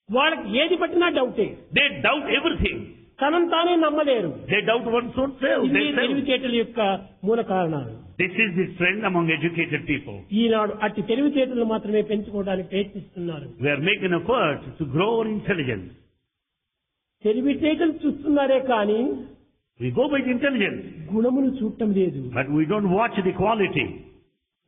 వాళ్ళకి ఏది పట్టినా డౌటే. They doubt everything. తనను తానే నమ్మలేరు. They doubt one's own self. ఇది తెలివితేటల యొక్క మూల కారణాలు. This is the trend among educated people. ఈనాడు అట్టి తెలివితేటలు మాత్రమే పెంచుకోవడానికి ప్రయత్నిస్తున్నారు. We are making an effort to grow our intelligence. తెలివితేటలు చూస్తున్నారే కానీ We go by the intelligence, గుణమును చూడటం లేదు. but we don't watch the quality.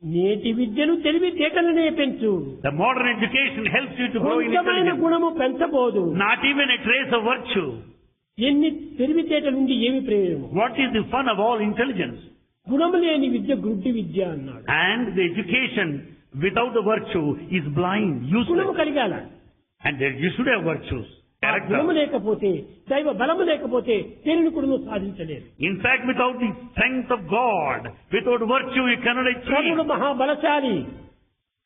నేటి విద్యను తెలివితేటలనే పెంచు. The modern education helps you to grow in కొంచెమైన intelligence. గుణము పెంచబోదు. Not even a trace of virtue. ఎన్ని తెలివితేటలుండి ఏమి ప్రయోజనం? What is the fun of all intelligence? గుణము లేని విద్య గుడ్డి విద్య అన్నాడు. And the education without the virtue is blind, గుణము useless. కలిగాల. And there you should have virtues, ఆ గుణము character. లేకపోతే దైవ బలము లేకపోతే దేనిని కూడా నువ్వు సాధించలేరు. In fact, without the strength of God, without virtue, you cannot కర్ణుడు achieve. మహాబలశాలి.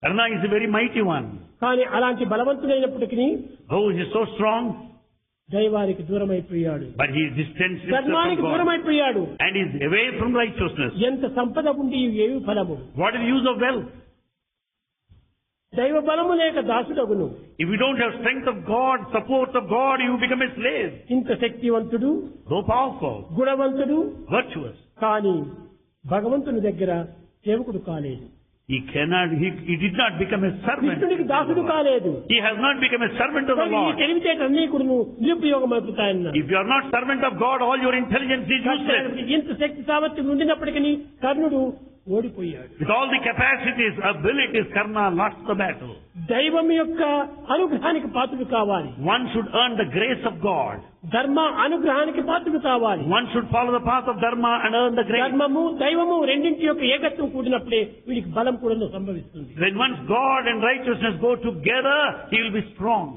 Karna is a very mighty one. కానీ అలాంటి బలవంతుడైనప్పటికీ Though he is so strong, దైవానికి దూరమైపోయాడు. but he is distant from ధర్మానికి God. దూరమైపోయాడు. And is away from righteousness. ఎంత సంపద ఉండి ఏమి ఫలము? What is the use of wealth? దైవ బలము లేక దాసుడగును. If you don't have strength of God, support of God, you become a slave. ఇంత శక్తివంతుడు, Though powerful, గుణవంతుడు, virtuous. కానీ భగవంతుని దగ్గర సేవకుడు కాలేదు. He did not become a servant. కృష్ణునికి దాసుడు కాలేదు. He has not become a servant of the ఈ Lord. తెలివితేటలన్నీ కూడా నిరుపయోగం అయిపోతాయన్నారు. If you are not servant of God, all your intelligence is useless. ఇంత శక్తి సామర్థ్యం ఉండినప్పటికీ కర్ణుడు ఓడిపోయాడు. With all the capacities, abilities, Karna lost the battle. దైవం యొక్క అనుగ్రహానికి పాత్రుడు కావాలి. One should earn the grace of God. ధర్మ అనుగ్రహానికి పాత్రుడు కావాలి. One should follow the path of Dharma and earn the grace. ధర్మము దైవము రెండింటి యొక్క ఏకత్వం కూడినప్పుడే వీడికి బలం కూడా సంభవిస్తుంది. When once God and righteousness go together, he will be strong.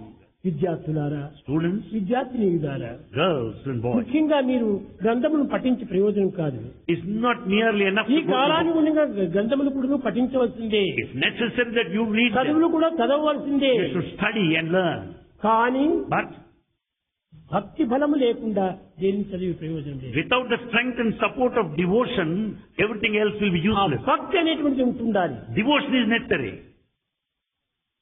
విద్యార్థులారా, Students, విద్యార్థినిలారా, girls and boys, ముఖ్యంగా మీరు గ్రంథములను పఠించి ప్రయోజనం కాదు. it's not nearly enough ఈ to go to కాలాన్ని ఉండగా గ్రంథములు కూడా పఠించవలసిందే. It's necessary that you read them. చదువులు కూడా చదవవలసిందే. You should study and learn. కానీ But భక్తి బలము లేకుండా దేనిని చదివి ప్రయోజనం లేదు. without the strength and support of devotion, everything else will be ఆ useless. భక్తి అనేటువంటిది ఉంటుండాలి. Devotion is necessary.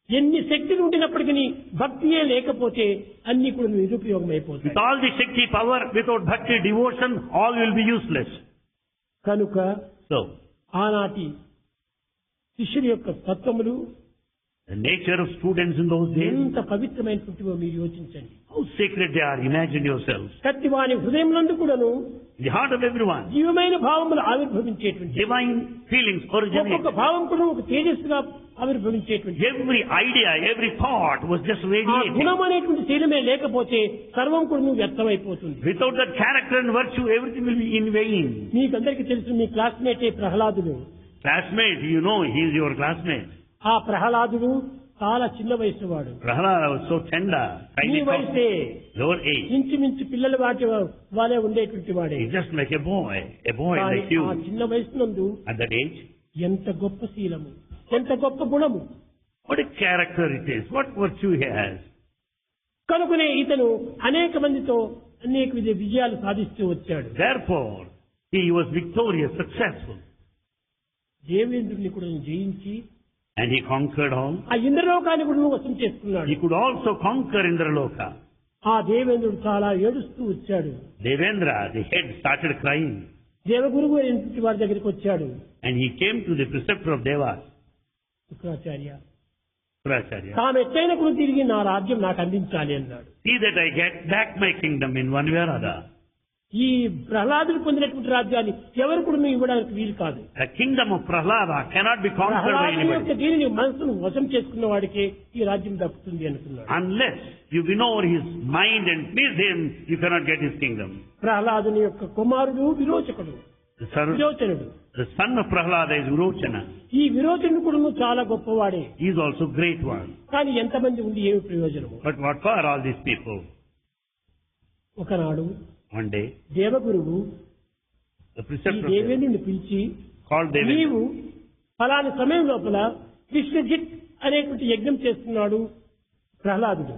ఎన్ని శక్తులు ఉండినప్పటికీ భక్తియే లేకపోతే అన్ని కూడా నిరుపయోగం With అయిపోతాయి. all the Shakti power, without bhakti devotion, all will be useless. కనుక So, ఆనాటి శిష్యుల యొక్క తత్వములు the nature of students in those days, ఎంత పవిత్రమైనటువంటివో మీరు యోచించండి. how sacred they are, imagine yourselves. ప్రతి వాని హృదయం నందు కూడాను In the heart of everyone, జీవమైన భావములు ఆవిర్భవించేటువంటి divine feelings originate. ఒక్కొక్క భావం కూడా ఒక తేజస్సుగా ఆవిర్భవించేటువంటి Every idea, every thought was just ఆ radiating. గుణం అనేటువంటి శీలమే లేకపోతే సర్వం కూడా నువ్వు వ్యర్థమైపోతుంది. Without that character and virtue, everything will be in vain. మీకందరికీ తెలుసు, మీ క్లాస్మేటే ప్రహ్లాదుడు. Classmate, you know, he is your classmate. ఆ ప్రహ్లాదుడు చాలా చిన్న వయసు వాడు. Prahlada was so tender, నీ tiny, వయసే your age. ఇంచుమించు పిల్లల వాటి వాళ్ళే ఉండేటువంటి వాడే. He's just like a boy కానీ like you. ఆ చిన్న వయసు నందు At that age, ఎంత గొప్ప శీలము, ఎంత గొప్ప గుణము. what a character it is, what virtue he has. కనుకనే ఇతను అనేక మందితో అనేక విజయాలు సాధిస్తూ వచ్చాడు. Therefore, he was victorious, successful. దేవేంద్రుని కూడా జయించి And he conquered all. ఆ ఇంద్రలోకాన్ని కూడా వశం చేసుకున్నాడు. He could also conquer Indraloka. ఆ దేవేంద్రుడు చాలా ఏడుస్తూ వచ్చాడు. Devendra, the head, started crying. దేవగురువు అయినటువంటి వారి దగ్గరికి వచ్చాడు. And he came to the preceptor of Devas, Shukracharya, Shukracharya. తాము ఎత్తైన కులు తిరిగి నా రాజ్యం నాకు అందించాలి అన్నాడు. See that I get back my kingdom in one way or other. ఈ ప్రహ్లాదుడు పొందినటువంటి రాజ్యాన్ని ఎవరు కూడా నువ్వు ఇవ్వడానికి వీలు కాదు. The kingdom of Prahlada cannot be conquered by ప్రహ్లాదుని యొక్క anybody. దీనిని మనసును వశం చేసుకున్న వాడికి ఈ రాజ్యం దక్కుతుంది అనుకున్నాడు. Unless you win over his mind and please him, you cannot get his kingdom. ప్రహ్లాదుని యొక్క కుమారుడు విరోచకుడు, విరోచనుడు. The son of Prahlada is Virochana. ఈ విరోచనుడు కూడా నువ్వు చాలా గొప్పవాడే. He is also great one. కానీ ఎంతమంది ఉండి ఏమి ప్రయోజనము? But what for all these people? ఒకనాడు One day, దేవగురువు the ఈ preceptor of Devas దేవేంద్రుని పిలిచి, called Devendra. నీవు ఫలాని సమయం లోపల విశ్వజిత్ అనేటువంటి యజ్ఞం చేస్తున్నాడు ప్రహ్లాదుడు.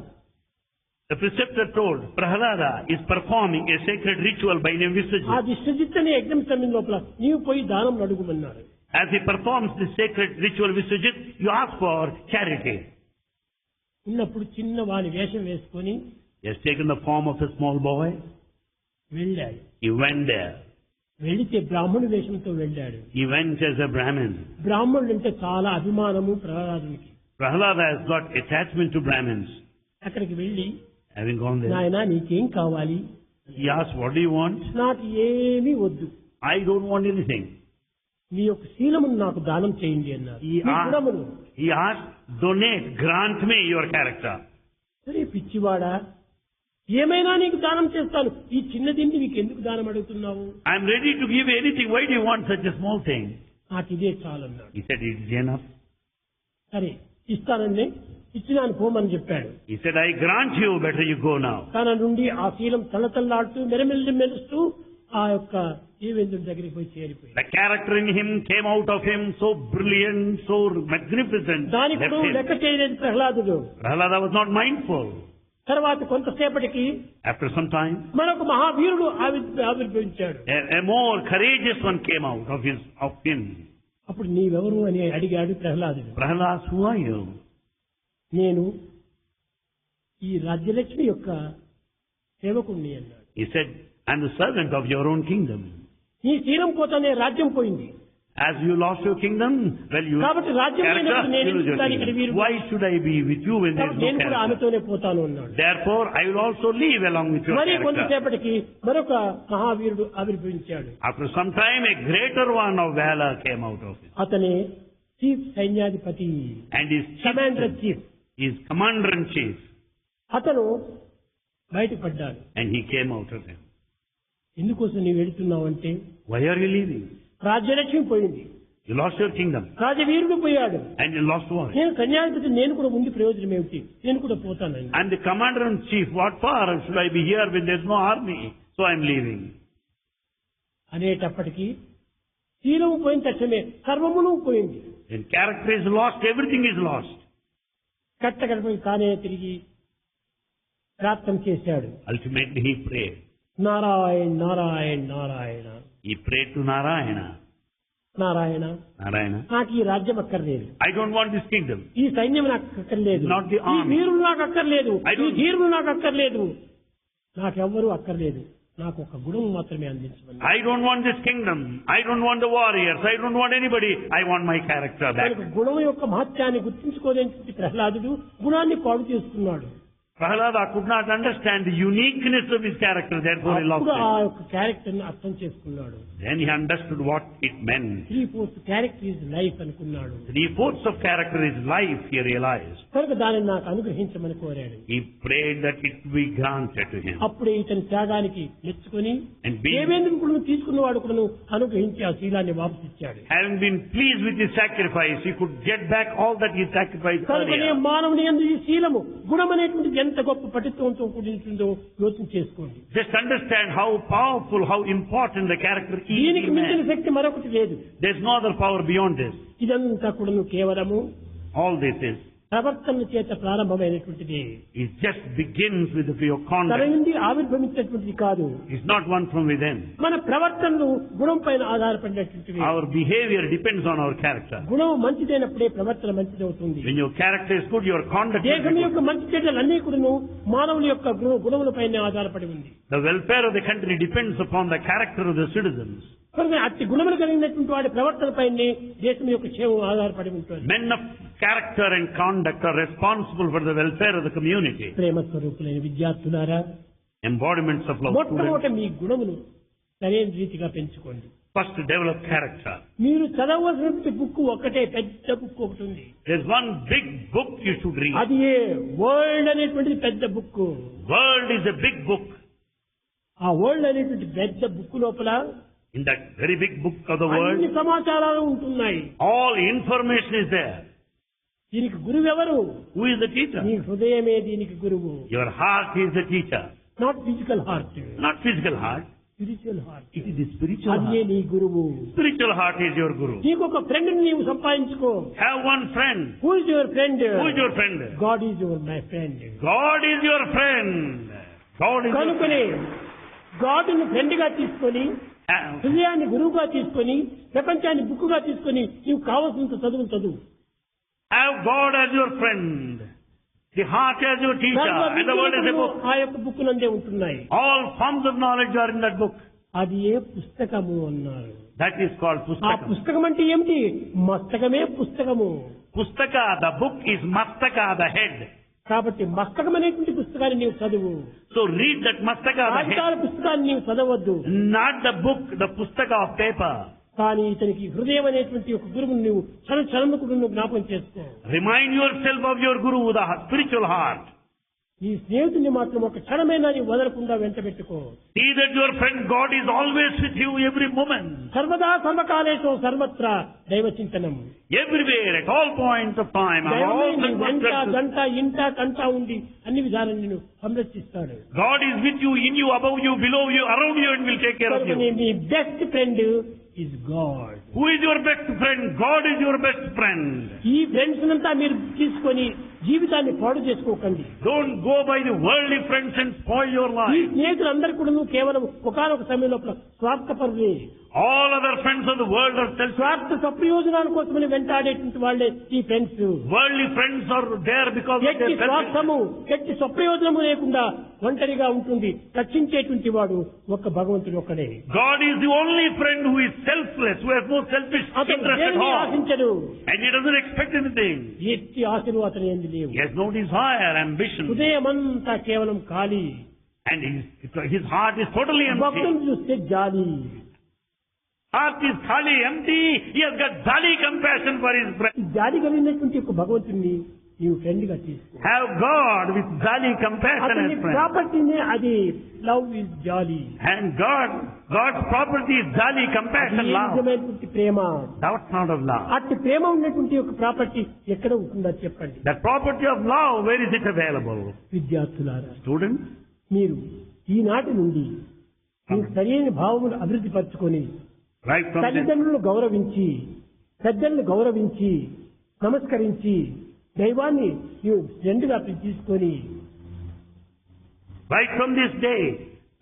The preceptor told Prahlada is performing a sacred ritual by name ఆ Visvajit. విశ్వజిత్ అనే యజ్ఞం సమయం లోపల నీవు పోయి దానం అడుగుమన్నాడు. As he performs the sacred ritual Visvajit, you ask for charity. ఉన్నప్పుడు చిన్న వాని వేషం వేసుకొని He has taken the form of a small boy. వెళ్ళాడు. He went there. వెళితే బ్రాహ్మణు వేషంతో వెళ్ళాడు. He went as a Brahmin. బ్రాహ్మణుడు అంటే చాలా అభిమానము ప్రహ్లాదునికి. Prahlada has got attachment to Brahmins. అక్కడికి వెళ్ళి, Having gone there, నాయనా నీకేం కావాలి? he asked, what do you want? నాకు ఏమీ వద్దు, I don't want anything. మీ యొక్క శీలమును నాకు దానం చేయండి అన్నారు. మీ గుణమును. He asked, donate, grant me your character. సరే పిచ్చివాడా, ఏమైనా నీకు దానం చేస్తాను, ఈ చిన్నదింటి నీకు ఎందుకు దానం అడుగుతున్నావు? I am ready to give anything. Why do you want such a small thing? నాకు ఇదే చాలన్నాడు. He said, it is enough. సరే ఇస్తానండి, ఇచ్చినాను పోమని చెప్పాడు. He said, I grant you, better you go now. తన నుండి ఆ శీలం తల్లతల్లాడుతూ మెరుస్తూ ఆ యొక్క దేవేంద్రుడి దగ్గరికి పోయి చేరిపోయింది. The character in him came out of him, so brilliant, so magnificent. దానికి కూడా లెక్క చేయలేదు ప్రహ్లాదుడు. Prahlada was not mindful. తర్వాత కొంతసేపటికి After some time, మరొక మహావీరుడు ఆవిర్భవించాడు. a more courageous one came out of him. అప్పుడు నీవెవరు అని అడిగాడు ప్రహ్లాదుడు. Prahlad, who are you? నేను ఈ రాజ్యలక్ష్మి యొక్క సేవకుణ్ణి అన్నాడు. He said, I am the servant of your own kingdom. నీ శీలం పోతానే రాజ్యం పోయింది. As you lost your kingdom, well, you కాబట్టి రాజ్యం పోయినప్పుడు నేను ఎందుకు ఇక్కడ వీరుడు? Why should I be with you when there is no నేను కూడా character? ఆమెతోనే పోతాను అన్నాడు. Therefore, I will also leave along with your మరి character. కొంతసేపటికి మరొక మహావీరుడు ఆవిర్భవించాడు. After some time, a greater one of valor came out of him. అతనే chief సైన్యాధిపతి, And his commander chief. commander-in-chief. అతను బయటపడ్డాడు. And he came out of him. ఎందుకోసం నీవు వెళుతున్నావు అంటే, Why are you leaving? Rajyalakshmi పోయింది, You lost your kingdom. రాజవీరుడు పోయాడు, And you lost war. నేను సైన్యాధిపతి, నేను కూడా ముందు ప్రయోజనం ఏమిటి, నేను కూడా పోతానండి. I'm the commander-in-chief. What for should I be here when there's no army? So I'm leaving. అనేటప్పటికీ శీలము పోయిన తక్షణమే సర్వమును పోయింది. When character is lost, everything is lost. కట్టగడపై తానే తిరిగి ప్రార్థన చేశాడు. Ultimately, he prayed. Narayana Narayana Narayana, He prayed to Narayana. Narayana, Narayana, నాకు ఈ రాజ్యం అక్కర్లేదు, I don't want this kingdom. ఈ సైన్యం నాకు అక్కర్లేదు, Not the ఈ army. వీరులు నాకు అక్కర్లేదు, I ఈ don't- ధీరులు నాకు అక్కర్లేదు, నాకెవ్వరూ అక్కర్లేదు, నాకు ఒక గుణం మాత్రమే అందించమని. I don't want this kingdom. I don't want the warriors. I don't want anybody. I want my character back. తనకు గుణం యొక్క మహత్యాన్ని గుర్తించుకోలేని ప్రహ్లాదుడు గుణాన్ని పాడు చేసుకున్నాడు. Prahlada could not understand the uniqueness of his character, therefore he lost అప్పుడు ఆ it. యొక్క క్యారెక్టర్ ని అర్థం చేసుకున్నాడు. Then he understood what it meant. 3/4 character is life అనుకున్నాడు. 3/4 of character is life, he realized. కనుక దానిని నాకు అనుగ్రహించమని కోరాడు. He prayed that it be granted to him. అప్పుడే ఇతని త్యాగానికి మెచ్చుకొని And being- దేవేంద్రుడు కూడా తీసుకున్నవాడు కూడా అనుగ్రహించి ఆ శీలాన్ని వాపసిచ్చాడు. Having been pleased with his sacrifice, he could get back all that he sacrificed కనుకనే earlier. మానవుని యందు ఈ శీలము గుణం అనేటువంటిది ఎంత గొప్ప పటిత్వంతో కూడింటుందో యోచన చేసుకోండి. Just understand how powerful, how important the character is దీనికి in మించిన man. శక్తి మరొకటి లేదు. There's no other power beyond this. ఇదంతా కూడా కేవలము All this ప్రవర్తన చేత ప్రారంభమైనటువంటిది. it just begins with your తన conduct. నుండి ఆవిర్భవించినటువంటిది కాదు. It's not one from within. మన ప్రవర్తనలు గుణం పైన ఆధారపడినటువంటివి. Our behavior depends on our character. గుణం మంచిదైనప్పుడే ప్రవర్తన మంచిదవుతుంది. When your character is good, your conduct is దేశం యొక్క good. మంచి చెడ్డలన్నీ కూడా మానవుల యొక్క గుణములపైన ఆధారపడి ఉంది. The welfare of the country depends upon the character of the citizens. కనుక అట్టి గుణములు కలిగినటువంటి వాడి ప్రవర్తనపైనే దేశం యొక్క క్షేమం ఆధారపడి ఉంటుంది. Men of character and conduct are responsible for the welfare of the community. ప్రేమ స్వరూపులైన విద్యార్థులారా, Embodiments of love. మొట్టమొదట Students, మీ గుణమును సరైన రీతిగా పెంచుకోండి. first develop character. మీరు చదవలసిన బుక్ ఒకటే, పెద్ద బుక్ ఒకటి ఉంది. There's one big book you should read. అది ఏ వరల్డ్ అనేటువంటిది పెద్ద book. World is a big book. ఆ వరల్డ్ అనేటువంటి పెద్ద బుక్ లోపల In that very big book of the world, అన్ని సమాచారాలు ఉంటున్నాయి. all information is there. దీనికి గురువు ఎవరు? Who is the teacher? నీ హృదయమే దీనికి గురువు. Your heart is the teacher. Not physical heart, Not physical heart. Spiritual heart. It is the spiritual అదే heart. నీ గురువు. Spiritual heart is your guru. నీకు ఒక ఫ్రెండ్ నీవు సంపాదించుకో. Have one friend. Who is your friend? Who is your friend? God is your my friend. God is your friend. God is your కనుకనే గాడ్ని friend గా తీసుకొని, friend. హృదయాన్ని గురువుగా తీసుకొని, ప్రపంచాన్ని బుక్కుగా తీసుకొని నీవు కావలసినంత చదువు. Have God as your friend. The heart as your teacher. And the world as a book. ఆ యొక్క బుక్ నందే ఉంటున్నాయి. All forms of knowledge are in that book. అది ఏ పుస్తకము అన్నారు. That is called ఆ Pustakam. పుస్తకం అంటే ఏమిటి? మస్తకమే పుస్తకము. Pustaka, the book is Mastaka, the head. కాబట్టి మస్తకం అనేటువంటి పుస్తకాన్ని నీవు చదువు. So read that Mastaka, the కాగితాల head. పుస్తకాన్ని నీవు చదవద్దు. Not the book, the Pustaka of paper. కానీ ఇతనికి హృదయం అనేటువంటి ఒక గురువుని నువ్వు క్షణముకు నువ్వు జ్ఞాపకం చేసుకో. Remind yourself of your Guru, the spiritual heart. నీ స్నేహితుడిని మాత్రం ఒక క్షణమైనా నీ వదలకుండా వెంటబెట్టుకో. See that your friend God is always with you every moment. సర్వదా సర్వకాలేషు సర్వత్రా దైవ చింతనం. Everywhere, at all points of time, at all గంట circumstances. గంట ఇంట కంట ఉండి అన్ని విధాలను నిన్ను సంరక్షిస్తాడు. God is with you, in you, above you, below you, around you, and will take care of you. నీ best friend is God. Who is your best friend? God is your best friend. ఈ friends అంతా మీరు తీసుకొని జీవితాన్ని పాడు చేసుకోకండి. Don't go by the worldly friends and spoil your ఈ life. స్నేహితులందరూ కూడా నువ్వు కేవలం ఒకానొక సమయంలో స్వార్థపరులే. All other friends of the world are self. స్వార్థ సప్రయోజనాల కోసమని వెంటాడేటువంటి వాళ్ళే ఈ friends. Worldly friends are there because of ఎట్టి their selfish. స్వార్థము ఎట్టి సప్రయోజనము లేకుండా ఒంటరిగా ఉంటుంది రక్షించేటువంటి వాడు ఒక్క భగవంతుడు ఒక్కడే. God is the only friend who is selfless, who has no selfish అతను interest at దేనిని all. ఆశించడు. And he doesn't expect anything. ఎట్టి ఆశలు అతని యందు లేవు. He has no desire, ambition. హృదయమంతా కేవలం ఖాళీ. And his heart is totally empty. భక్తులను చూస్తే జాలి. Heart is khali, empty. He has got jolly compassion for his friend. ఈ జాలి కలిగినటువంటి ఒక భగవంతుని నీవు ఫ్రెండ్ గా తీసుకో. Have God with jolly compassion అతని as friend. ప్రాపర్టీనే అది లవ్ ఇస్ జాలి. And God's property is jolly compassion, love. నిజమైనటువంటి ప్రేమ. That's not of love. అట్టి ప్రేమ ఉన్నటువంటి ఒక ప్రాపర్టీ ఎక్కడ ఉంటుందో చెప్పండి. That property of love, where is it available? విద్యార్థులారా, Students, మీరు ఈనాటి నుండి మీ సరైన భావమును అభివృద్ధి పరచుకొని right from this, తల్లిదండ్రులను గౌరవించి పెద్దలను గౌరవించి నమస్కరించి దైవాన్ని నీవు ఫ్రెండ్గా తీసుకొని right from this day,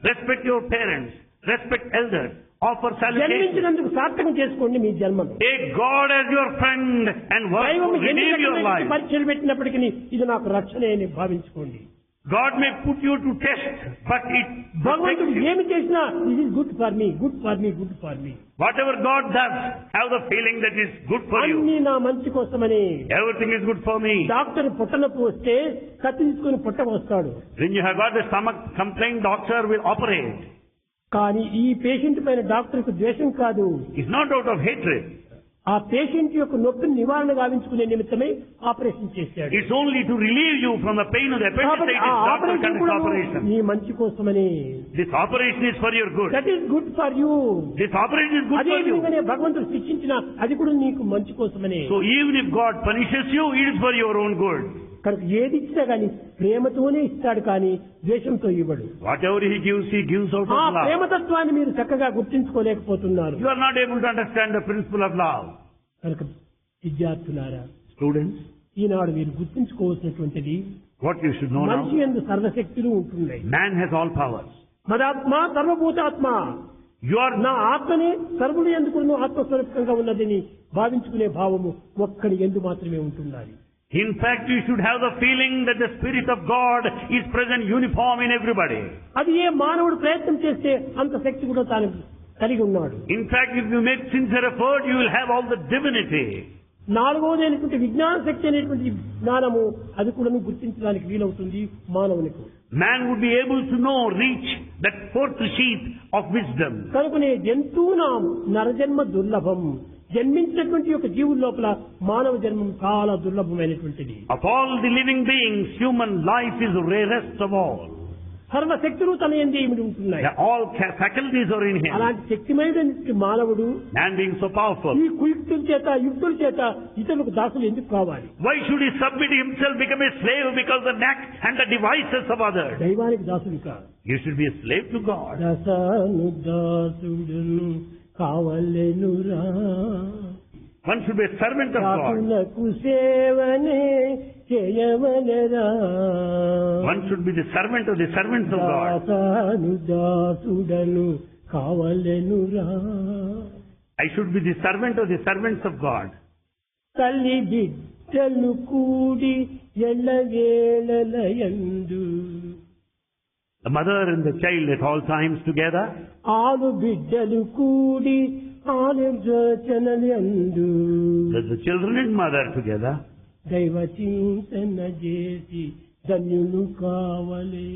respect your parents, respect elders, offer salutation. జన్మించినందుకు సార్థకం చేసుకోండి మీ జన్మను. Take God as your friend and work దైవం to ఎన్ని redeem your రకమైన life. పరీక్షలు పెట్టినప్పటికీ ఇది నాకు రక్షణ అని భావించుకోండి. God may put you to test, but it భగవంతుడు protects you. ఏమి చేసినా ఇది is good for me, good for me, good for me. Whatever God does, have the feeling that it's good for you. అన్ని నా మంచి కోసమని. Everything is good for me. Doctor పుట్టనొప్పి వస్తే కత్తి తీసుకుని పుట్ట వస్తాడు. When you have got a stomach complaint, doctor will operate. కానీ ఈ పేషెంట్ పైన డాక్టర్ కు ద్వేషం కాదు. It's not out of hatred. ఆ పేషెంట్ యొక్క నొప్పిని నివారణ గావించుకునే నిమిత్తమై ఆపరేషన్ చేశాడు. It's only to relieve you from the pain of the కాబట్టి ఆ appendicitis. Doctor ఆపరేషన్ conducts కూడా operation. నీ మంచి కోసమని. This operation is for your good. That is good for you. This operation is good అదే for you. విధంగానే భగవంతుడు శిక్షించిన అది కూడా నీకు మంచి కోసమని. So even if God punishes you, it is for your own good. కనుక ఏది ఇచ్చినా కానీ ప్రేమతోనే ఇస్తాడు కానీ ద్వేషంతో ఇవ్వడు. Whatever He gives out of ఆ love. ప్రేమతత్వాన్ని మీరు చక్కగా గుర్తించుకోలేకపోతున్నారు. You are not able to understand the principle of love. కనుక విద్యార్థులారా, Students, ఈనాడు మీరు గుర్తించుకోవాల్సినటువంటిది what you should know మనిషి now, యందు సర్వశక్తులు ఉంటున్నాయి. man has all powers. మదాత్మ సర్వభూతాత్మ. You are నా ఆత్మని సర్వుడు ఎందుకు ఆత్మస్వరూపంగా ఉన్నదని భావించుకునే భావము ఒక్కడి ఎందు మాత్రమే ఉంటున్నది. In fact, you should have the feeling that the Spirit of God is present uniform in everybody. అది ఏ మానవుడు ప్రయత్నం చేస్తే అంత శక్తి కూడా తాను కలిగి ఉన్నాడు. In fact, if you make sincere effort, you will have all the divinity. నాలుగవది అయినటువంటి విజ్ఞాన శక్తి అనేటువంటి జ్ఞానము అది కూడా గుర్తించడానికి వీలవుతుంది మానవునికి. Man would be able to know, reach that fourth sheath of wisdom. కనుకనే జంతువునాం నరజన్మ దుర్లభం. జన్మించినటువంటి యొక్క జీవుల లోపల మానవ జన్మం చాలా దుర్లభమైనటువంటిది. Of all the living beings, human life is the rarest of all. సర్వశక్తులు తన యందు ఏమిటి ఉంటున్నాయి. All faculties are in him. అలాంటి శక్తిమైనటువంటి మానవుడు Man being so powerful, ఈ కుయుక్తుల చేత యుక్తుల చేత ఇతరులకు దాసులు ఎందుకు కావాలి? why should he submit himself, become a slave because the knack and the devices of others? దైవానికి దాసులు కాదు. You should be a slave to God. దశను దాసుడును కావలెనురా. One should be a servant of God. దాసులకు సేవనే చేయవలెరా. One should be the servant of the servants of God. దాసను దాసుడను కావలెనురా. I should be the servant of the servants of God. తల్లి బిడ్డలు కూడి ఎల్లవేళలయందు. The mother and the child at all times together. ఆలు బిడ్డలు కూడి ఆలోచనలందు. The children and mother together. దైవ చింతన చేసి ధన్యులు కావలే.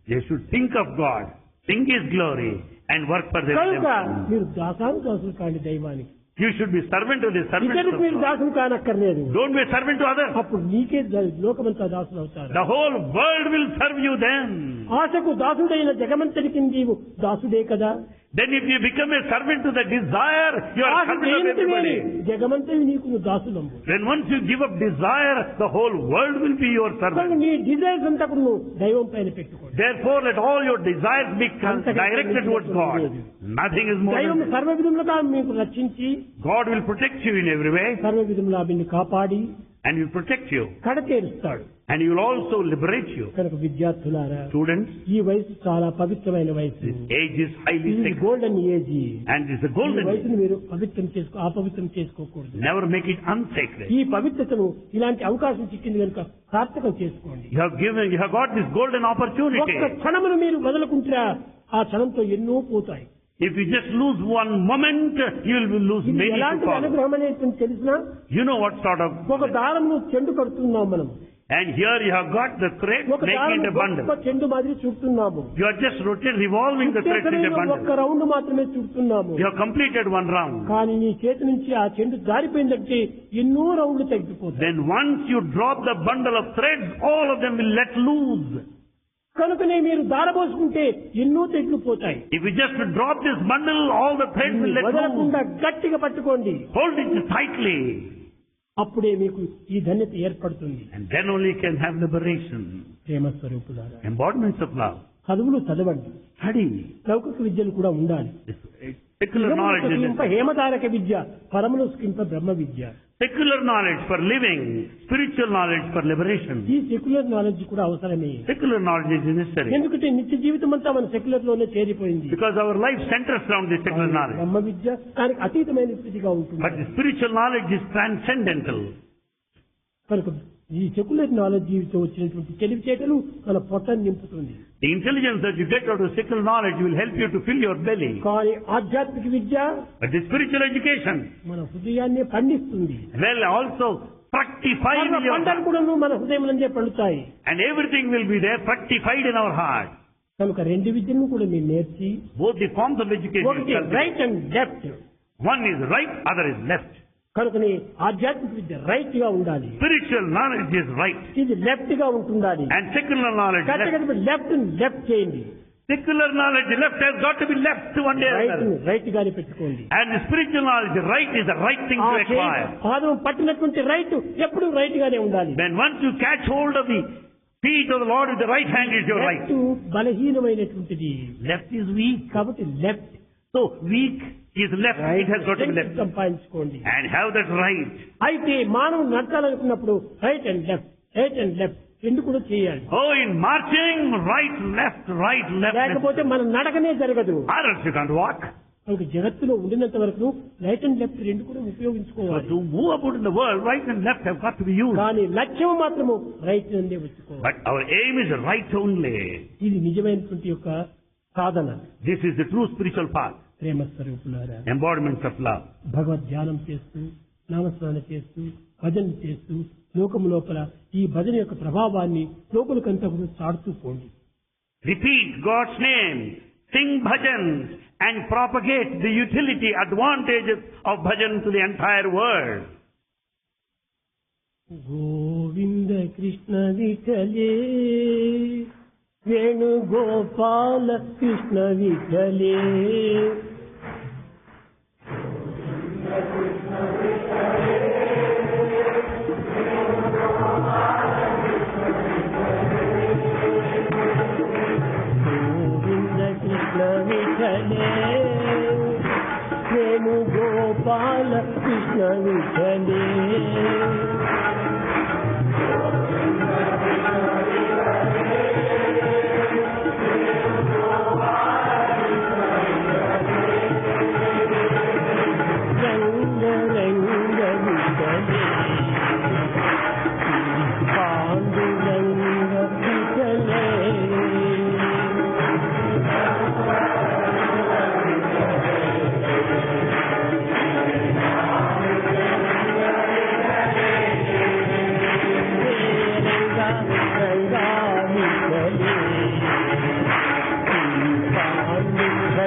They should think of God, think His glory, and work for the కనుక redemption. మీరు దాసులు కాండి దైవానికి. You should be servant to the servants of ఇతరులకు మీరు God. దాసులు కానక్కర్లేదు. Don't be a servant to others. అప్పుడు నీకే లోకమంతా దాసులు అవుతారు. The whole world will serve you then. ఆశకు దాసుడైన జగమంతరికి నీవు దాసుడే కదా. Then if you become a servant to the desire, you are a Asha servant of everybody. జగమంతవి నీకు దాసులము. Then once you give up desire, the whole world will be your కనుక servant. నీ desires అంతా కూడా నువ్వు దైవం పైన పెట్టుకోండి. Therefore, let all your desires be directed towards God. Nothing is more దైవం than సర్వ విధములుగా మీకు రక్షించి God will protect you in every way, సర్వ విధములా నిన్ను కాపాడి and will protect you, కడతేరుస్తాడు. and He will also liberate you. కనుక విద్యార్థులారా, Students, ఈ వయసు చాలా పవిత్రమైన వయసు. this age is highly ఇది sacred, golden age. and it's a ఈ golden age. వయసును మీరు అపవిత్రం చేసుకోకూడదు. Never make it unsacred. ఈ పవిత్రతను ఇలాంటి అవకాశం చిక్కింది కనుక సార్థకం చేసుకోండి. You have got this golden opportunity. ఒక్క క్షణమును మీరు వదలకుంటారా ఆ క్షణంతో ఎన్నో పోతాయి. If you just lose one moment, you will lose ఇది many to ఎలాంటి follow. అనుగ్రహం అనేది తెలిసినా You know what sort of... ఒక దారంను చెండు కడుతున్నాం మనం. And here you have got the thread, ఒక making దారం it a bundle. గొప్ప చెండు మాదిరి చుడుతున్నాము. You are just revolving the thread in a ఒక్క bundle. రౌండ్ మాత్రమే చుడుతున్నాము. You have completed one round. కానీ నీ చేతి నుంచి ఆ చెండు జారిపోయిందంటే ఎన్నో రౌండ్లు తగ్గిపోతాయి. Then once you drop the bundle of threads, all of them will let loose. కనుకనే మీరు దారబోసుకుంటే ఎన్నో తెడ్లు పోతాయి. If you just drop this bundle, all the threads will let loose. వదలకుండా గట్టిగా పట్టుకోండి. Hold it tightly. అప్పుడే మీకు ఈ ధన్యత ఏర్పడుతుంది. And then only you can have liberation. ప్రేమ స్వరూపులారా, Embodiments of love. చదువులు చదవండి. Study. లౌకిక విద్యలు కూడా ఉండాలి. Secular knowledge is స్కింప హేమతారక విద్య, పరములు స్కింప బ్రహ్మ విద్య. secular knowledge for living, spiritual knowledge for liberation. ఈ సెక్యులర్ నాలెడ్జ్ కూడా అవసరమే. Secular knowledge is necessary. ఎందుకంటే నిత్య జీవితం అంతా మన సెక్యులర్ లోనే చేరిపోయింది. Because our life centers around the secular knowledge. బ్రహ్మ విద్య దానికి అతీతమైన స్థితిగా ఉంటుంది. But the spiritual knowledge is transcendental. కనుక ఈ సెక్యులర్ నాలెడ్జ్ తో వచ్చినటువంటి తెలివితేటలు మన పొట్టను నింపుతుంది. The intelligence that you get out of secular knowledge will help you to fill your belly. కానీ ఆధ్యాత్మిక విద్య But the spiritual education మన హృదయాన్ని పండిస్తుంది. will also fructify in your పంటలు heart. కూడా మన హృదయం నుంచే పండుతాయి. And everything will be there fructified in our heart. కనుక రెండు విద్యను కూడా మీరు నేర్చి, Both the forms of education. ఒకటి shall be- right and left. One is right, other is left. కనుకని ఆధ్యాత్మిక విద్య రైట్ గా ఉండాలి, Spiritual knowledge is right. ఇది లెఫ్ట్ గా ఉంటుండాలి. And secular knowledge left. Left చేయండి. Secular knowledge left has got to be left one day or right another. Right గానే పెట్టుకోండి. And the spiritual knowledge, the right is the right thing ఆ to acquire. పాదం పట్టినటువంటి right ఎప్పుడు right గానే ఉండాలి. Then once you catch hold of the feet of the Lord with the right hand is your right. Left బలహీనమైనటువంటిది, Left is weak. కాబట్టి left So weak is left. It has got to be left. సంపాదించుకోండి. And have that right. అయితే మానవుడు నడచాలనుకున్నప్పుడు right and left రెండు కూడా చేయాలి. Oh, in marching, right, left, లేకపోతే left. మన నడకనే జరగదు. Or else you can't walk. మనకు జగత్తులో ఉండినంత వరకు రైట్ అండ్ లెఫ్ట్ రెండు కూడా But ఉపయోగించుకోవాలి. to move about in the world, right and left have got to be used. కానీ లక్ష్యం మాత్రము రైట్ నుండే వచ్చుకోవాలి. But our aim is right only. ఇది నిజమైనటువంటి యొక్క సాధన. This is the true spiritual path. ప్రేమ స్వరూపులారా, Embodiments of love. భగవద్ ధ్యానం చేస్తూ, నామస్మరణ చేస్తూ, భజన చేస్తూ, లోకము లోపల ఈ భజన యొక్క ప్రభావాన్ని లోకులకంతా కూడా చాటుతూ పోండి. Repeat God's name, sing bhajans, and propagate the utility, advantages of bhajan to the entire world. Govinda Krishna విఠలే, Venugopala Krishna విఠలే. Govinda Krishna విఠలే, Venugopala Krishna విఠలే. రంగ రంగ విఠలే, పాండురంగ విఠలే. రంగ రంగ విఠలే, పాండురంగ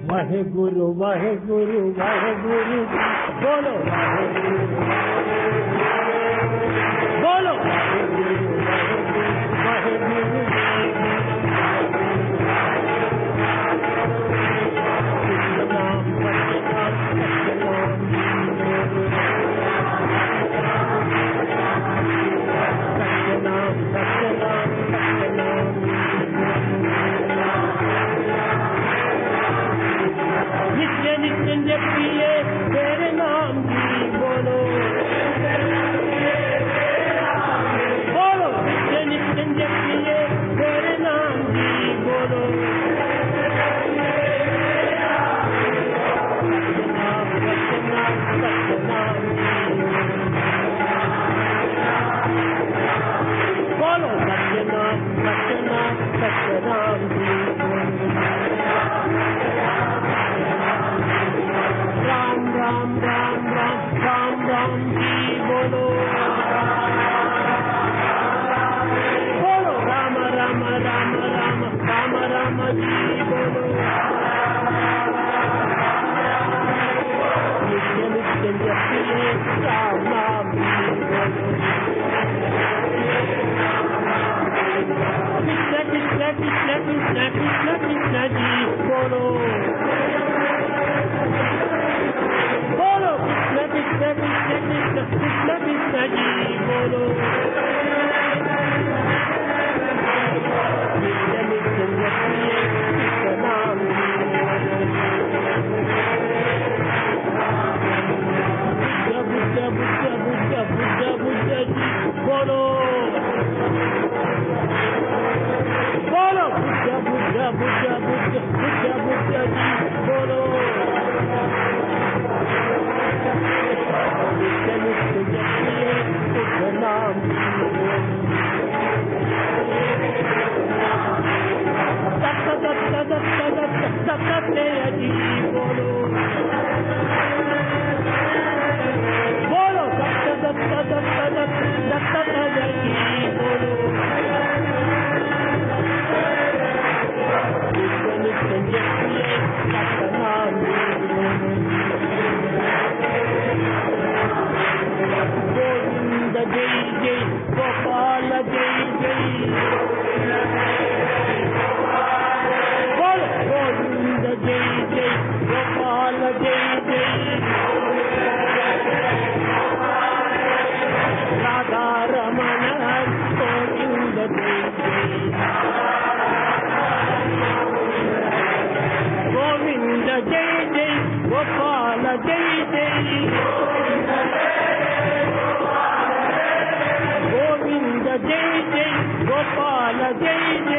वाहेगुरु वाहेगुरु वाहेगुरु बोलो बोलो वाहेगुरु Gopala Jai Jai